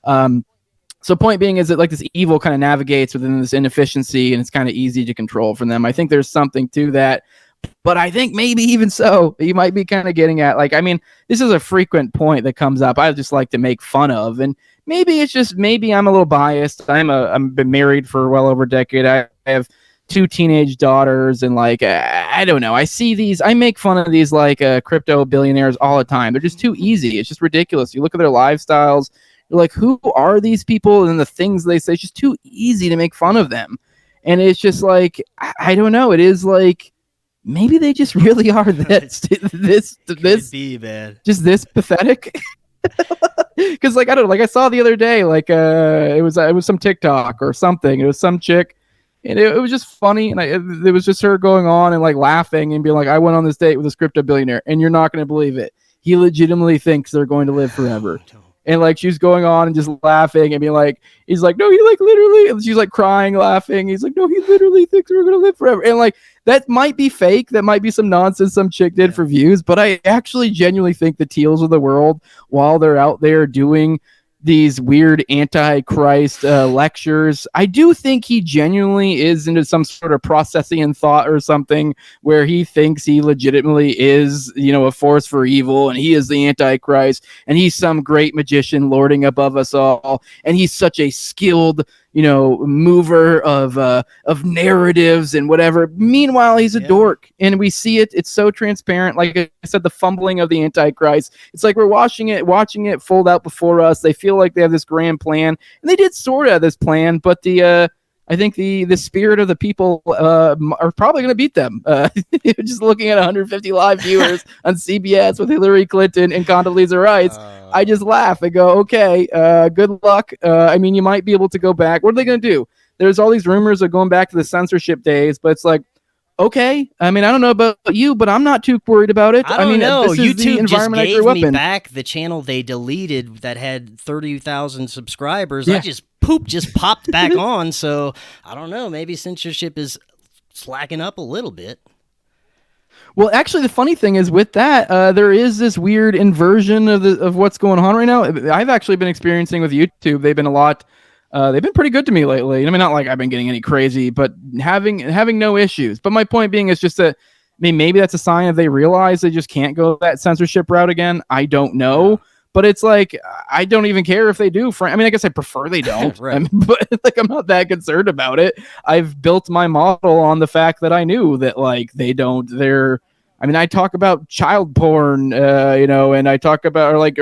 S3: So point being is that like this evil kind of navigates within this inefficiency, and it's kind of easy to control from them. I think there's something to that. But I think maybe even so, you might be kind of getting at, like, I mean, this is a frequent point that comes up. I just like to make fun of, and maybe I'm a little biased. I've been married for well over a decade. I have 2 teenage daughters, and like, I don't know. I make fun of these like crypto billionaires all the time. They're just too easy. It's just ridiculous. You look at their lifestyles. You're like, who are these people? And the things they say, it's just too easy to make fun of them. And it's just like, I don't know. It is like, maybe they just really are this
S1: be bad.
S3: Just this pathetic. Because like, I don't know, like I saw the other day, like it was some TikTok or something. It was some chick, and it was just funny, and it was just her going on and like laughing and being like, I went on this date with a crypto billionaire, and you're not going to believe it. He legitimately thinks they're going to live forever. And like she's going on and just laughing and being like, he's like, no, he like literally, and she's like crying, laughing. He's like, no, he literally thinks we're gonna live forever. And like that might be fake. That might be some nonsense some chick did for views. But I actually genuinely think the Teals of the world, while they're out there doing these weird anti-Christ lectures, I do think he genuinely is into some sort of processing and thought or something where he thinks he legitimately is, a force for evil, and he is the anti-Christ, and he's some great magician lording above us all, and he's such a skilled, mover of narratives and whatever. Meanwhile, he's a dork, and we see it. It's so transparent. Like I said, the fumbling of the Antichrist. It's like we're watching it fold out before us. They feel like they have this grand plan, and they did sort of have this plan, but the I think the spirit of the people are probably going to beat them. Just looking at 150 live viewers on CBS with Hillary Clinton and Condoleezza Rice, I just laugh and go, okay, good luck. I mean, you might be able to go back. What are they going to do? There's all these rumors of going back to the censorship days, but it's like, okay. I mean, I don't know about you, but I'm not too worried about it.
S1: I mean, know.
S3: This is
S1: YouTube
S3: the environment
S1: just gave
S3: I grew up
S1: me
S3: in.
S1: back the channel they deleted that had 30,000 subscribers.
S3: Yeah.
S1: I just popped back on. So I don't know. Maybe censorship is slacking up a little bit.
S3: Well, actually, the funny thing is with that, there is this weird inversion of what's going on right now. I've actually been experiencing with YouTube. They've been pretty good to me lately. I mean, not like I've been getting any crazy, but having no issues. But my point being is just that, I mean, maybe that's a sign that they realize they just can't go that censorship route again. I don't know. But it's like, I don't even care if they do. I mean, I guess I prefer they don't.
S1: Right.
S3: I mean, but like, I'm not that concerned about it. I've built my model on the fact that I knew that like they don't. I mean, I talk about child porn, and I talk about not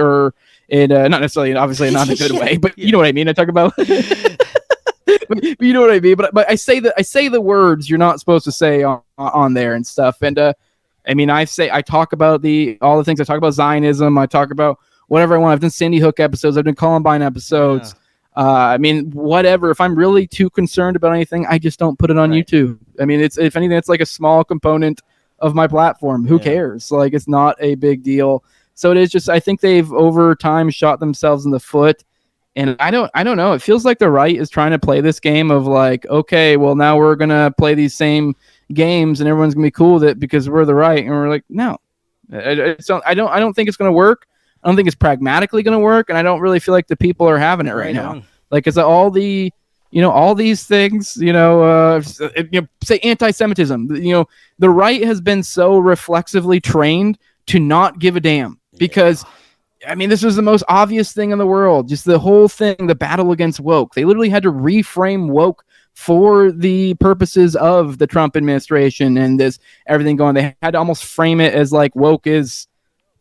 S3: necessarily, obviously, not in a good way, but you know what I mean. I talk about, but you know what I mean. But I say the words you're not supposed to say on there and stuff. And I mean, I talk about all the things. I talk about Zionism. I talk about whatever I want. I've done Sandy Hook episodes. I've done Columbine episodes. Yeah. I mean, whatever. If I'm really too concerned about anything, I just don't put it on YouTube. I mean, if anything, it's like a small component of my platform. Who cares? Like, it's not a big deal. So it is just, I think they've over time shot themselves in the foot. And I don't know. It feels like the right is trying to play this game of like, okay, well, now we're going to play these same games and everyone's going to be cool with it because we're the right. And we're like, no, I don't think it's going to work. I don't think it's pragmatically going to work. And I don't really feel like the people are having it right now. Like, is all the, all these things, say anti-Semitism, the right has been so reflexively trained to not give a damn because, I mean, this was the most obvious thing in the world. Just the whole thing, the battle against woke. They literally had to reframe woke for the purposes of the Trump administration and this everything going. They had to almost frame it as like woke is,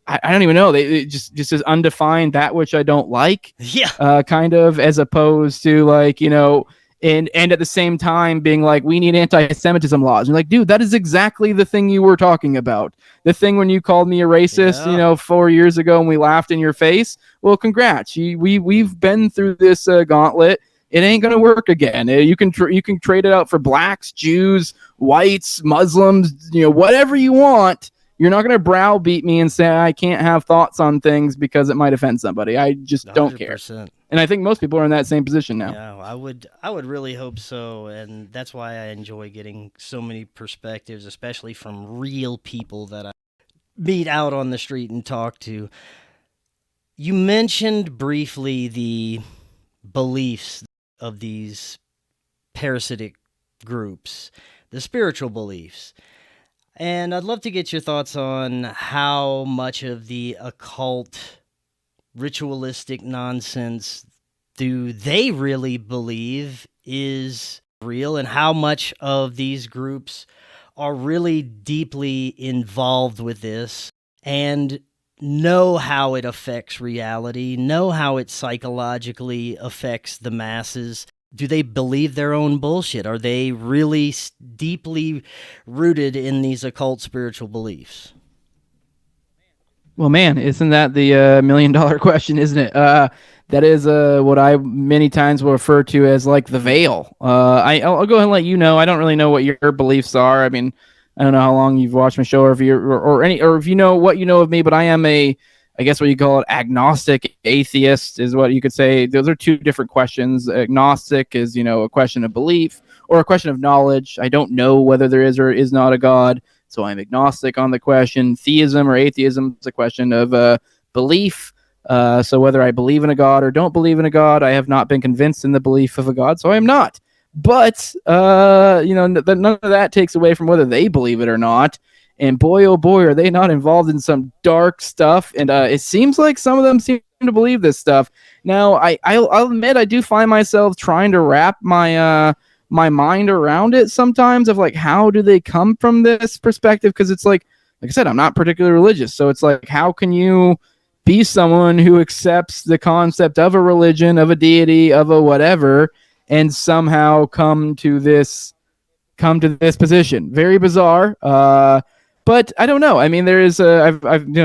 S3: I don't even know. It just is undefined, that which I don't like. Yeah. Kind of, as opposed to like, and at the same time being like, we need anti-Semitism laws. And you're like, dude, that is exactly the thing you were talking about. The thing when you called me a racist, 4 years ago and we laughed in your face. Well, congrats. We've been through this gauntlet. It ain't going to work again. You can trade it out for blacks, Jews, whites, Muslims, whatever you want. You're not going to browbeat me and say I can't have thoughts on things because it might offend somebody. I just 100%. Don't care. And I think most people are in that same position now.
S1: Yeah, I would really hope so, and that's why I enjoy getting so many perspectives, especially from real people that I meet out on the street and talk to. You mentioned briefly the beliefs of these parasitic groups, the spiritual beliefs. And I'd love to get your thoughts on how much of the occult, ritualistic nonsense do they really believe is real, and how much of these groups are really deeply involved with this and know how it affects reality, know how it psychologically affects the masses. Do they believe their own bullshit? Are they really deeply rooted in these occult spiritual beliefs?
S3: Well, man, isn't that the $1 million question, isn't it? That is what I many times will refer to as like the veil. I'll go ahead and let you know. I don't really know what your beliefs are. I mean, I don't know how long you've watched my show or if you know what you know of me, but I am I guess what you call it, agnostic atheist is what you could say. Those are two different questions. Agnostic is, a question of belief or a question of knowledge. I don't know whether there is or is not a God, so I'm agnostic on the question. Theism or atheism is a question of belief. So whether I believe in a God or don't believe in a God, I have not been convinced in the belief of a God, so I am not. But, none of that takes away from whether they believe it or not. And boy, oh boy, are they not involved in some dark stuff. And it seems like some of them seem to believe this stuff. Now, I'll admit I do find myself trying to wrap my mind around it sometimes of like, how do they come from this perspective? Because it's like I said, I'm not particularly religious. So it's like, how can you be someone who accepts the concept of a religion, of a deity, of a whatever, and somehow come to this position. Very bizarre. But I don't know. I mean, there is I've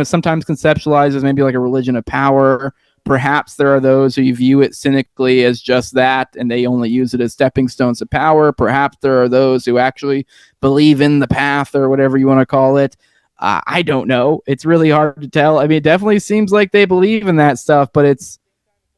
S3: sometimes conceptualized as maybe like a religion of power. Perhaps there are those who view it cynically as just that, and they only use it as stepping stones to power. Perhaps there are those who actually believe in the path or whatever you want to call it. I don't know. It's really hard to tell. I mean, it definitely seems like they believe in that stuff, but it's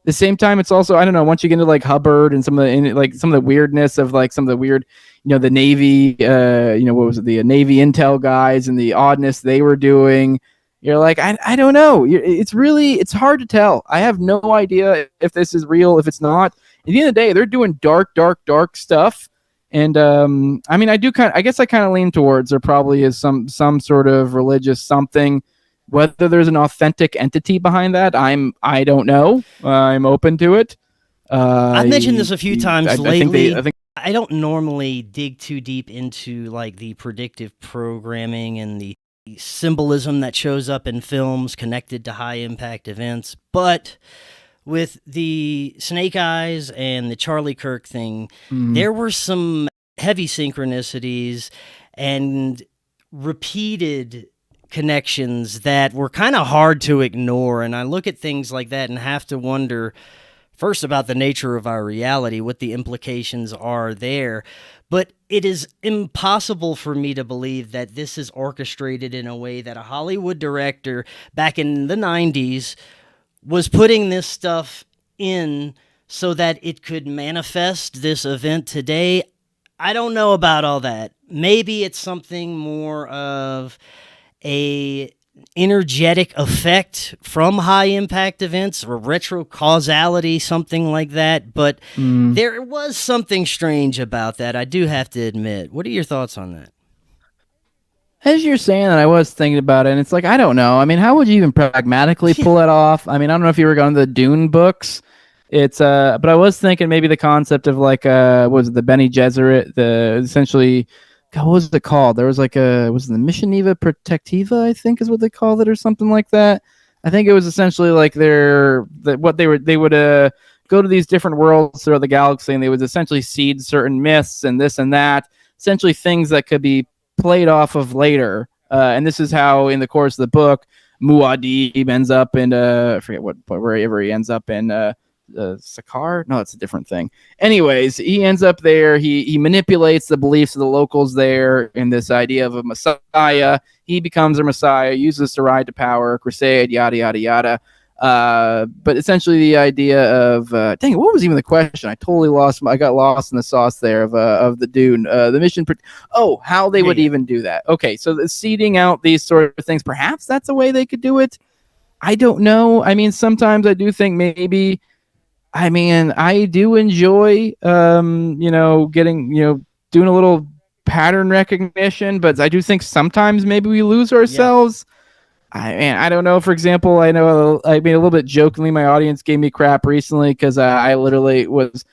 S3: at the same time, it's also, I don't know, once you get into like Hubbard and some of the weirdness of like some of the weird, the Navy, what was it, the Navy intel guys and the oddness they were doing. You're like, I don't know. It's hard to tell. I have no idea if this is real, if it's not. At the end of the day, they're doing dark stuff. And I mean, I guess I kind of lean towards there probably is some sort of religious something. Whether there's an authentic entity behind that, I don't know. I'm open to it.
S1: I've mentioned this a few times lately.
S3: I think
S1: I don't normally dig too deep into like the predictive programming and the symbolism that shows up in films connected to high impact events, but with the Snake Eyes and the Charlie Kirk thing, there were some heavy synchronicities and repeated connections that were kind of hard to ignore. And I look at things like that and have to wonder first about the nature of our reality, what the implications are there. But it is impossible for me to believe that this is orchestrated in a way that a Hollywood director back in the 90s was putting this stuff in so that it could manifest this event today. I don't know about all that. Maybe it's something more of a energetic effect from high impact events or retrocausality, something like that. But there was something strange about that, I do have to admit. What are your thoughts on that?
S3: As you're saying that, I was thinking about it, and it's like, I don't know. I mean, how would you even pragmatically pull it off? I mean, I don't know if you were going to the Dune books. It's but I was thinking maybe the concept of like what was it, the Bene Gesserit, the essentially, God, what was it called? There was like was it the Missioniva Protectiva, I think is what they called it, or something like that. I think it was essentially like they would go to these different worlds throughout the galaxy, and they would essentially seed certain myths and this and that, essentially things that could be played off of later. And this is how, in the course of the book, Muad'Dib ends up in I forget wherever he ends up in Sakar? No, it's a different thing. Anyways, he ends up there. He manipulates the beliefs of the locals there in this idea of a messiah. He becomes a messiah, uses to ride to power, crusade, yada, yada, yada. But essentially the idea of, dang, what was even the question? I totally I got lost in the sauce there of the Dune. The mission, how they would even do that. Okay, so the seeding out these sort of things, perhaps that's a way they could do it. I don't know. I mean, sometimes I do think maybe, I mean, I do enjoy, getting, doing a little pattern recognition, but I do think sometimes maybe we lose ourselves. Yeah. I don't know. For example, I know I mean a little bit jokingly, my audience gave me crap recently because I literally was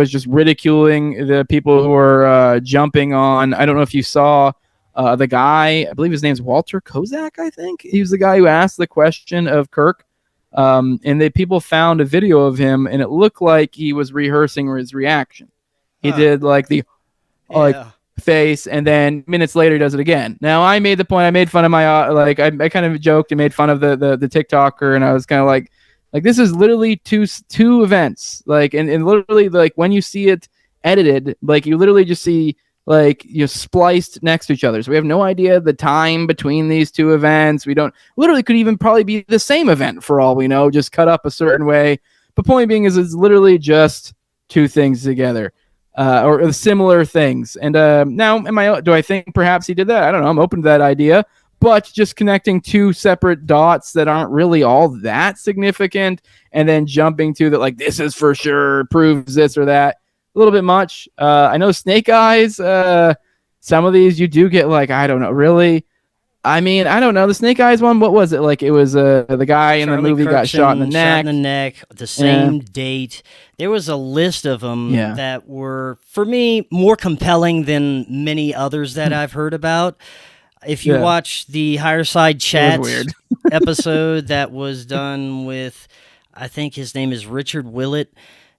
S3: just ridiculing the people who were jumping on. I don't know if you saw the guy. I believe his name's Walter Kozak. I think he was the guy who asked the question of Kirk. And people found a video of him, and it looked like he was rehearsing his reaction. He did like the face, and then minutes later he does it again. Now I made the point. I made fun of my I kind of joked and made fun of the TikToker, and I was kind of like this is literally two events. Like and literally like when you see it edited, like you literally just see like you're spliced next to each other. So we have no idea the time between these two events. We don't literally could even probably be the same event for all we know, just cut up a certain way. But point being is it's literally just two things together. Or similar things. And now, do I think perhaps he did that? I don't know. I'm open to that idea. But just connecting two separate dots that aren't really all that significant and then jumping to that, like, this is for sure, proves this or that, a little bit much. I know Snake Eyes, some of these you do get, like, I don't know, really? I mean, I don't know. The Snake Eyes one, what was it? Like, it was the guy in the movie got shot in the neck.
S1: The same date. There was a list of them that were, for me, more compelling than many others that I've heard about. If you watch the Higher Side Chats episode that was done with, I think his name is Richard Willett,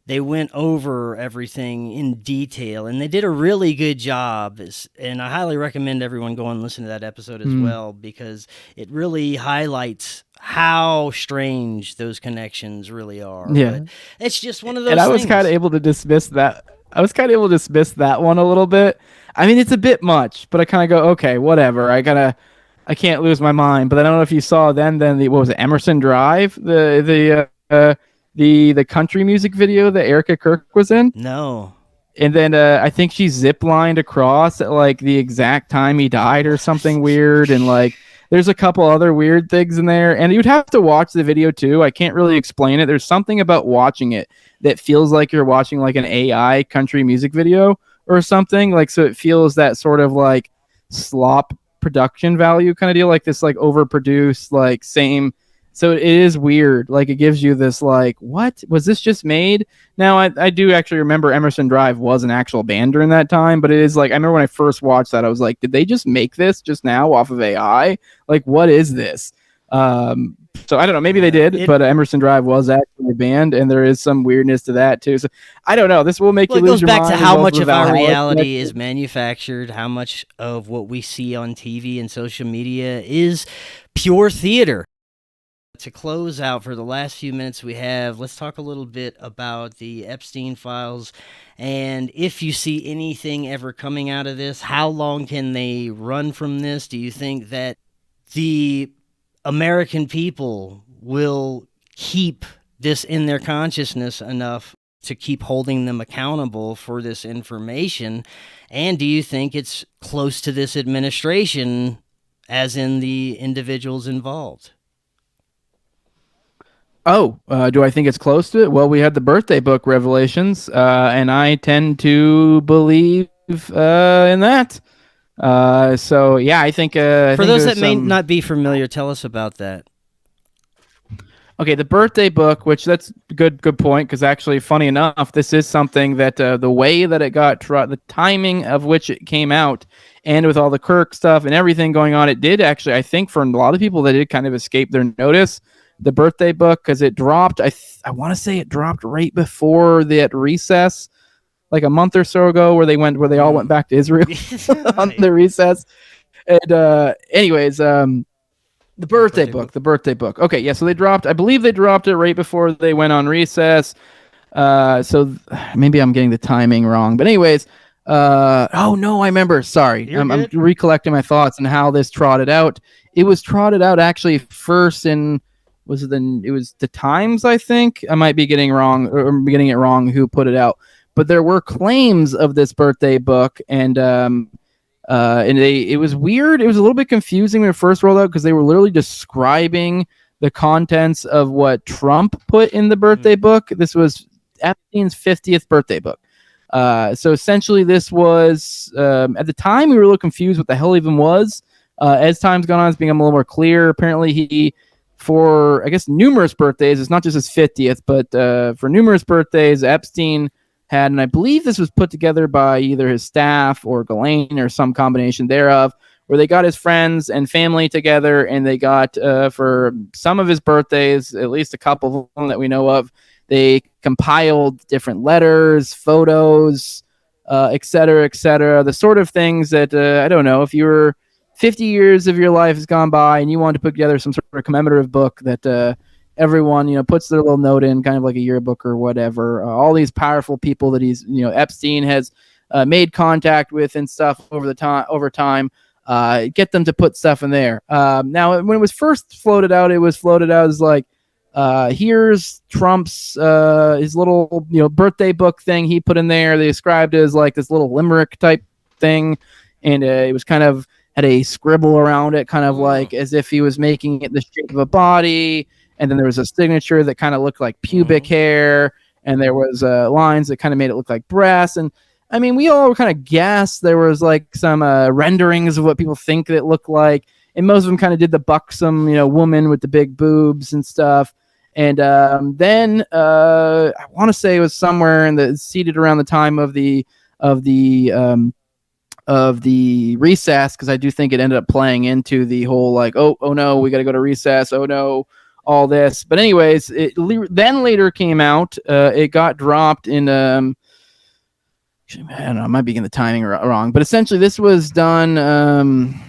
S1: they went over everything in detail, and they did a really good job. And I highly recommend everyone go and listen to that episode as well, because it really highlights how strange those connections really are.
S3: Yeah.
S1: But it's just one of those
S3: And I was
S1: things.
S3: kind of able to dismiss that. I was kind of able to dismiss that one a little bit. I mean, it's a bit much, but I kind of go, okay, whatever. I can't lose my mind. But I don't know if you saw then the, what was it, Emerson Drive, the country music video that Erica Kirk was in.
S1: No.
S3: And then I think she zip-lined across at like the exact time he died or something weird. And like, there's a couple other weird things in there. And you'd have to watch the video too. I can't really explain it. There's something about watching it that feels like you're watching like an AI country music video or something. Like, so it feels that sort of like slop production value kind of deal, like this like overproduced, like same. So it is weird. Like, it gives you this like, what was this just made? Now I do actually remember Emerson Drive was an actual band during that time, but it is like, I remember when I first watched that, I was like, did they just make this just now off of AI? Like, what is this? So I don't know, maybe they did, but Emerson Drive was actually a band, and there is some weirdness to that too. So I don't know. This will make you lose your mind.
S1: It goes back to how much of our reality is manufactured, how much of what we see on TV and social media is pure theater. To close out for the last few minutes we have, let's talk a little bit about the Epstein files, and if you see anything ever coming out of this, how long can they run from this? Do you think that the American people will keep this in their consciousness enough to keep holding them accountable for this information? And do you think it's close to this administration, as in the individuals involved?
S3: Oh, do I think it's close to it? Well, we had the birthday book revelations, and I tend to believe in that. So, yeah, I think...
S1: For those that may not be familiar, tell us about that.
S3: Okay, the birthday book, which that's good point, because actually, funny enough, this is something that the way that it got, the timing of which it came out, and with all the Kirk stuff and everything going on, it did actually, I think for a lot of people, that did kind of escape their notice. The birthday book, because it dropped, I want to say it dropped right before that recess, like a month or so ago, where they all went back to Israel on the recess. And anyways, the birthday book. Okay, yeah, so I believe they dropped it right before they went on recess. So maybe I'm getting the timing wrong, but anyways, oh no, I remember. Sorry, I'm recollecting my thoughts and how this trotted out. It was trotted out actually first in. It was the Times, I think. I might be getting it wrong who put it out. But there were claims of this birthday book, and it was weird. It was a little bit confusing when it first rolled out, because they were literally describing the contents of what Trump put in the birthday book. This was Epstein's 50th birthday book. So essentially this was, at the time we were a little confused what the hell it even was. As time's gone on, it's become a little more clear. Apparently he, for, I guess, numerous birthdays, it's not just his 50th, but for numerous birthdays, Epstein had, and I believe this was put together by either his staff or Galison or some combination thereof, where they got his friends and family together, and they got, for some of his birthdays, at least a couple of them that we know of, they compiled different letters, photos, et cetera, the sort of things that, I don't know, if you were 50 years of your life has gone by and you want to put together some sort of commemorative book that everyone, puts their little note in, kind of like a yearbook or whatever. All these powerful people that he's, Epstein has made contact with and stuff over time, get them to put stuff in there. Now, when it was first floated out, it was floated out as like, here's Trump's his little birthday book thing he put in there. They described it as like this little limerick type thing, and it was kind of had a scribble around it, kind of like as if he was making it the shape of a body. And then there was a signature that kind of looked like pubic hair, and there was lines that kind of made it look like breasts. And I mean, we all kind of guessed. There was like some renderings of what people think it looked like, and most of them kind of did the buxom, woman with the big boobs and stuff. And then I want to say it was somewhere seated around the time of the recess, because I do think it ended up playing into the whole like, oh no, we got to go to recess. Oh no, all this. But anyways, then later came out. It got dropped in. I don't know. I might be getting the timing wrong, but essentially this was done.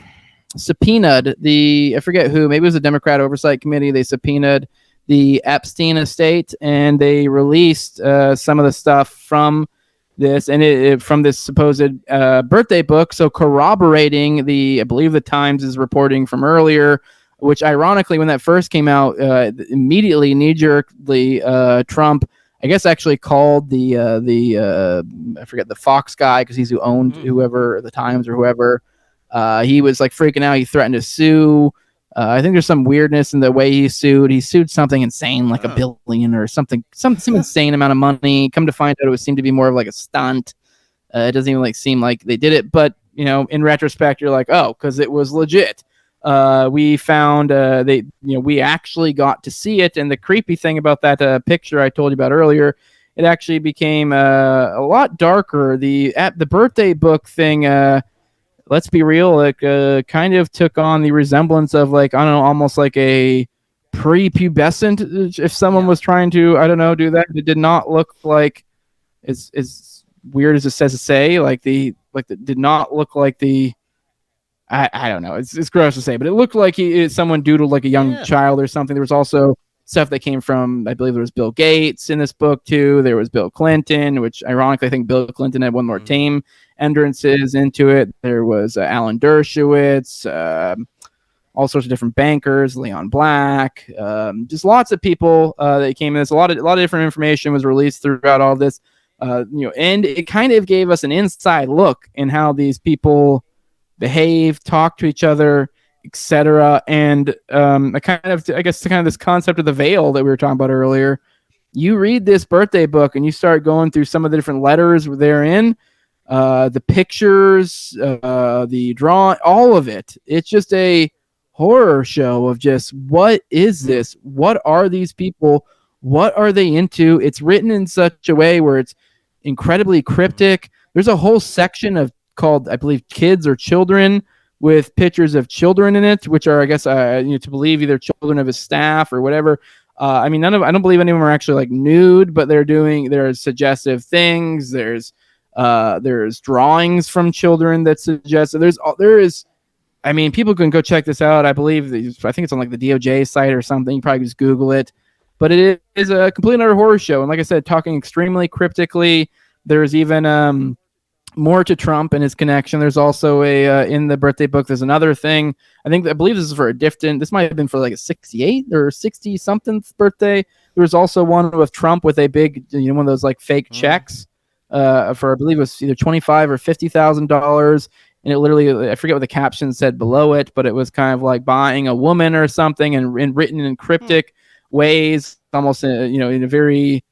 S3: Subpoenaed I forget who. Maybe it was a Democrat Oversight Committee. They subpoenaed the Epstein estate, and they released some of the stuff from this, and from this supposed birthday book. So corroborating I believe the Times is reporting from earlier, which ironically, when that first came out, immediately, knee-jerkly, Trump, I guess, actually called I forget, the Fox guy, because he's who owned whoever, the Times or whoever. He was like freaking out. He threatened to sue. I think there's some weirdness in the way he sued. He sued something insane, like $1 billion or something, some insane amount of money. Come to find out, it seemed to be more of like a stunt. It doesn't even seem like they did it, but in retrospect, you're like, oh, because it was legit. We found we actually got to see it, and the creepy thing about that picture I told you about earlier, it actually became a lot darker. The birthday book thing. Let's be real, kind of took on the resemblance of I don't know, almost like a prepubescent. If someone was trying to, I don't know, do that, it did not look like as weird as it says to say. It did not look like the. I don't know. It's gross to say, but it looked like someone doodled like a young child or something. There was also stuff that came from, I believe there was Bill Gates in this book too. There was Bill Clinton, which ironically I think Bill Clinton had one more tame entrances into it. There was Alan Dershowitz, all sorts of different bankers, Leon Black, just lots of people that came in. A lot of different information was released throughout all this, and it kind of gave us an inside look in how these people behave, talk to each other, etc. And this concept of the veil that we were talking about earlier. You read this birthday book and you start going through some of the different letters therein, the pictures, the drawing, all of it. It's just a horror show of just, what is this? What are these people? What are they into? It's written in such a way where it's incredibly cryptic. There's a whole section called, I believe, Kids or Children, with pictures of children in it, which are, I guess, to believe either children of his staff or whatever. I don't believe any of them are actually nude, but there's suggestive things. There's drawings from children that suggest people can go check this out. I think it's on the DOJ site or something. You probably just Google it, but it is a complete and utter horror show. And like I said, talking extremely cryptically. There's even, more to Trump and his connection. There's also in the birthday book, there's another thing. I believe this is for this might have been for a 68 or 60 something birthday. There was also one with Trump with a big, one of those fake checks for, I believe it was either $25,000 or $50,000. And it literally, I forget what the caption said below it, but it was kind of buying a woman or something, and written in cryptic ways, almost, in a very,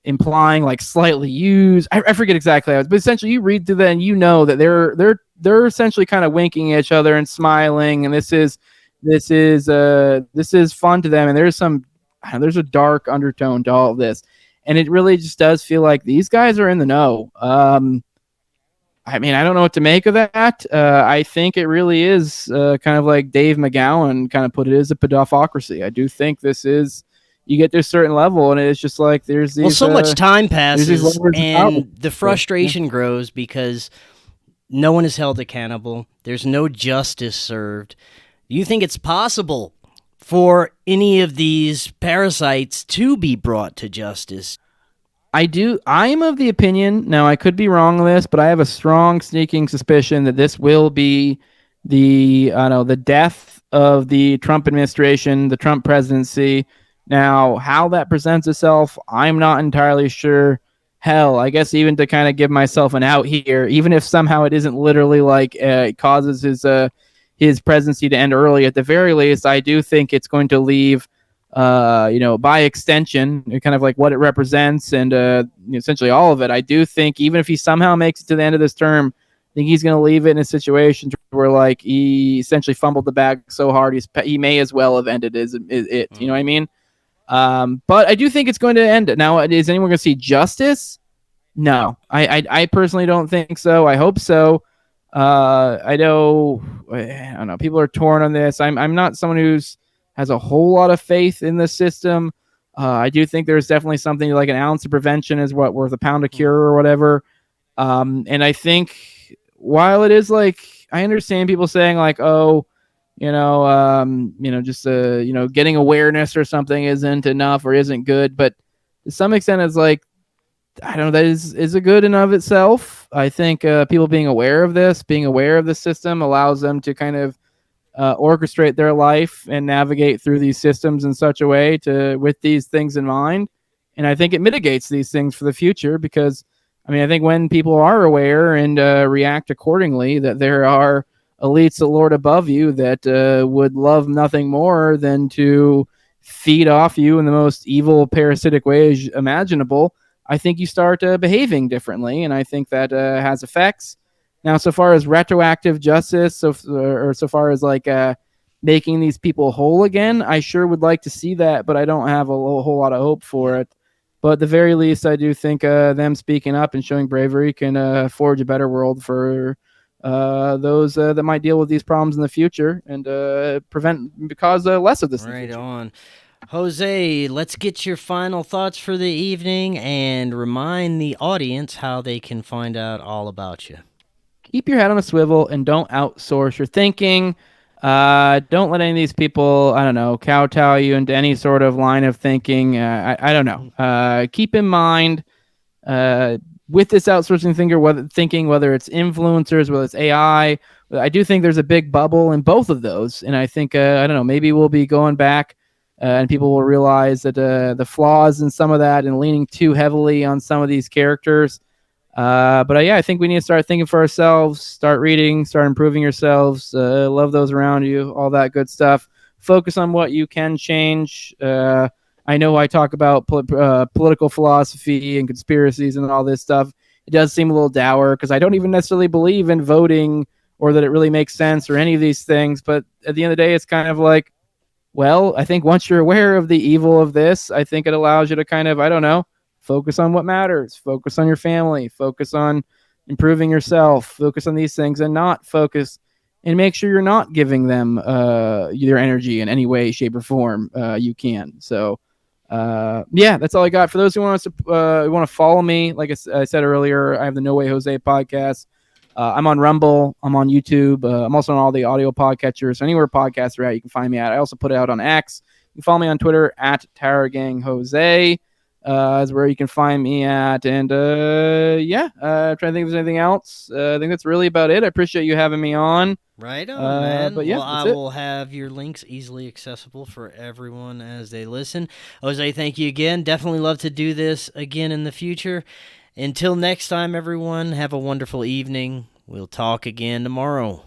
S3: implying slightly used. I forget exactly how it was, but essentially you read through that and you know that they're essentially kind of winking at each other and smiling, and this is fun to them, and there's a dark undertone to all of this, and it really just does feel like these guys are in the know. I don't know what to make of that. I think it really is kind of like Dave McGowan kind of put it, as a pedofocracy. I do think this is. You get to a certain level, and it's just there's these.
S1: Well, so much time passes, and the frustration
S3: Yeah.
S1: grows because no one is held accountable. There's no justice served. Do you think it's possible for any of these parasites to be brought to justice?
S3: I do. I'm of the opinion, now I could be wrong on this, but I have a strong sneaking suspicion that this will be the death of the Trump administration, the Trump presidency. Now, how that presents itself, I'm not entirely sure. Hell, I guess even to kind of give myself an out here, even if somehow it isn't literally it causes his presidency to end early, at the very least, I do think it's going to leave, by extension, kind of what it represents, and essentially all of it. I do think even if he somehow makes it to the end of this term, I think he's going to leave it in a situation where he essentially fumbled the bag so hard he may as well have ended it. You know what I mean? But I do think it's going to end it. Now, is anyone going to see justice? No, I personally don't think so. I hope so. I don't know. People are torn on this. I'm not someone who's has a whole lot of faith in the system. I do think there's definitely something like an ounce of prevention is what worth a pound of cure or whatever. And I think while it is like, I understand people saying like, oh, just getting awareness or something isn't enough or isn't good, but to some extent it's like, I don't know, that is a good in of itself. I think people being aware of this, being aware of the system allows them to kind of orchestrate their life and navigate through these systems in such a way with these things in mind. And I think it mitigates these things for the future because, I think when people are aware and react accordingly, that there are elites that lord above you that would love nothing more than to feed off you in the most evil, parasitic ways imaginable, I think you start behaving differently. And I think that has effects. Now, so far as retroactive justice, so far as like making these people whole again, I sure would like to see that, but I don't have a whole lot of hope for it. But at the very least, I do think them speaking up and showing bravery can forge a better world for those that might deal with these problems in the future and cause less of this.
S1: Right on. Jose, let's get your final thoughts for the evening and remind the audience how they can find out all about you.
S3: Keep your head on a swivel and don't outsource your thinking. Don't let any of these people, kowtow you into any sort of line of thinking. I don't know. Keep in mind with this outsourcing thinking, whether it's influencers, whether it's AI, I do think there's a big bubble in both of those. And I think, maybe we'll be going back and people will realize that the flaws in some of that and leaning too heavily on some of these characters. I think we need to start thinking for ourselves, start reading, start improving yourselves, love those around you, all that good stuff. Focus on what you can change. I know I talk about political philosophy and conspiracies and all this stuff. It does seem a little dour because I don't even necessarily believe in voting or that it really makes sense or any of these things. But at the end of the day, it's kind of like, well, I think once you're aware of the evil of this, I think it allows you to kind of, focus on what matters, focus on your family, focus on improving yourself, focus on these things and not focus and make sure you're not giving them your energy in any way, shape or form you can. So, that's all I got. For those who want to follow me, like I said earlier, I have the No Way Jose podcast. I'm on Rumble. I'm on YouTube. I'm also on all the audio podcatchers. So anywhere podcasts are at, you can find me at. I also put it out on X. You can follow me on Twitter at TowerGangJose. Is where you can find me at. And trying to think if there's anything else. I think that's really about it. I appreciate you having me on.
S1: Right on, man.
S3: But yeah,
S1: I will have your links easily accessible for everyone as they listen. Jose, thank you again. Definitely love to do this again in the future. Until next time, everyone, have a wonderful evening. We'll talk again tomorrow.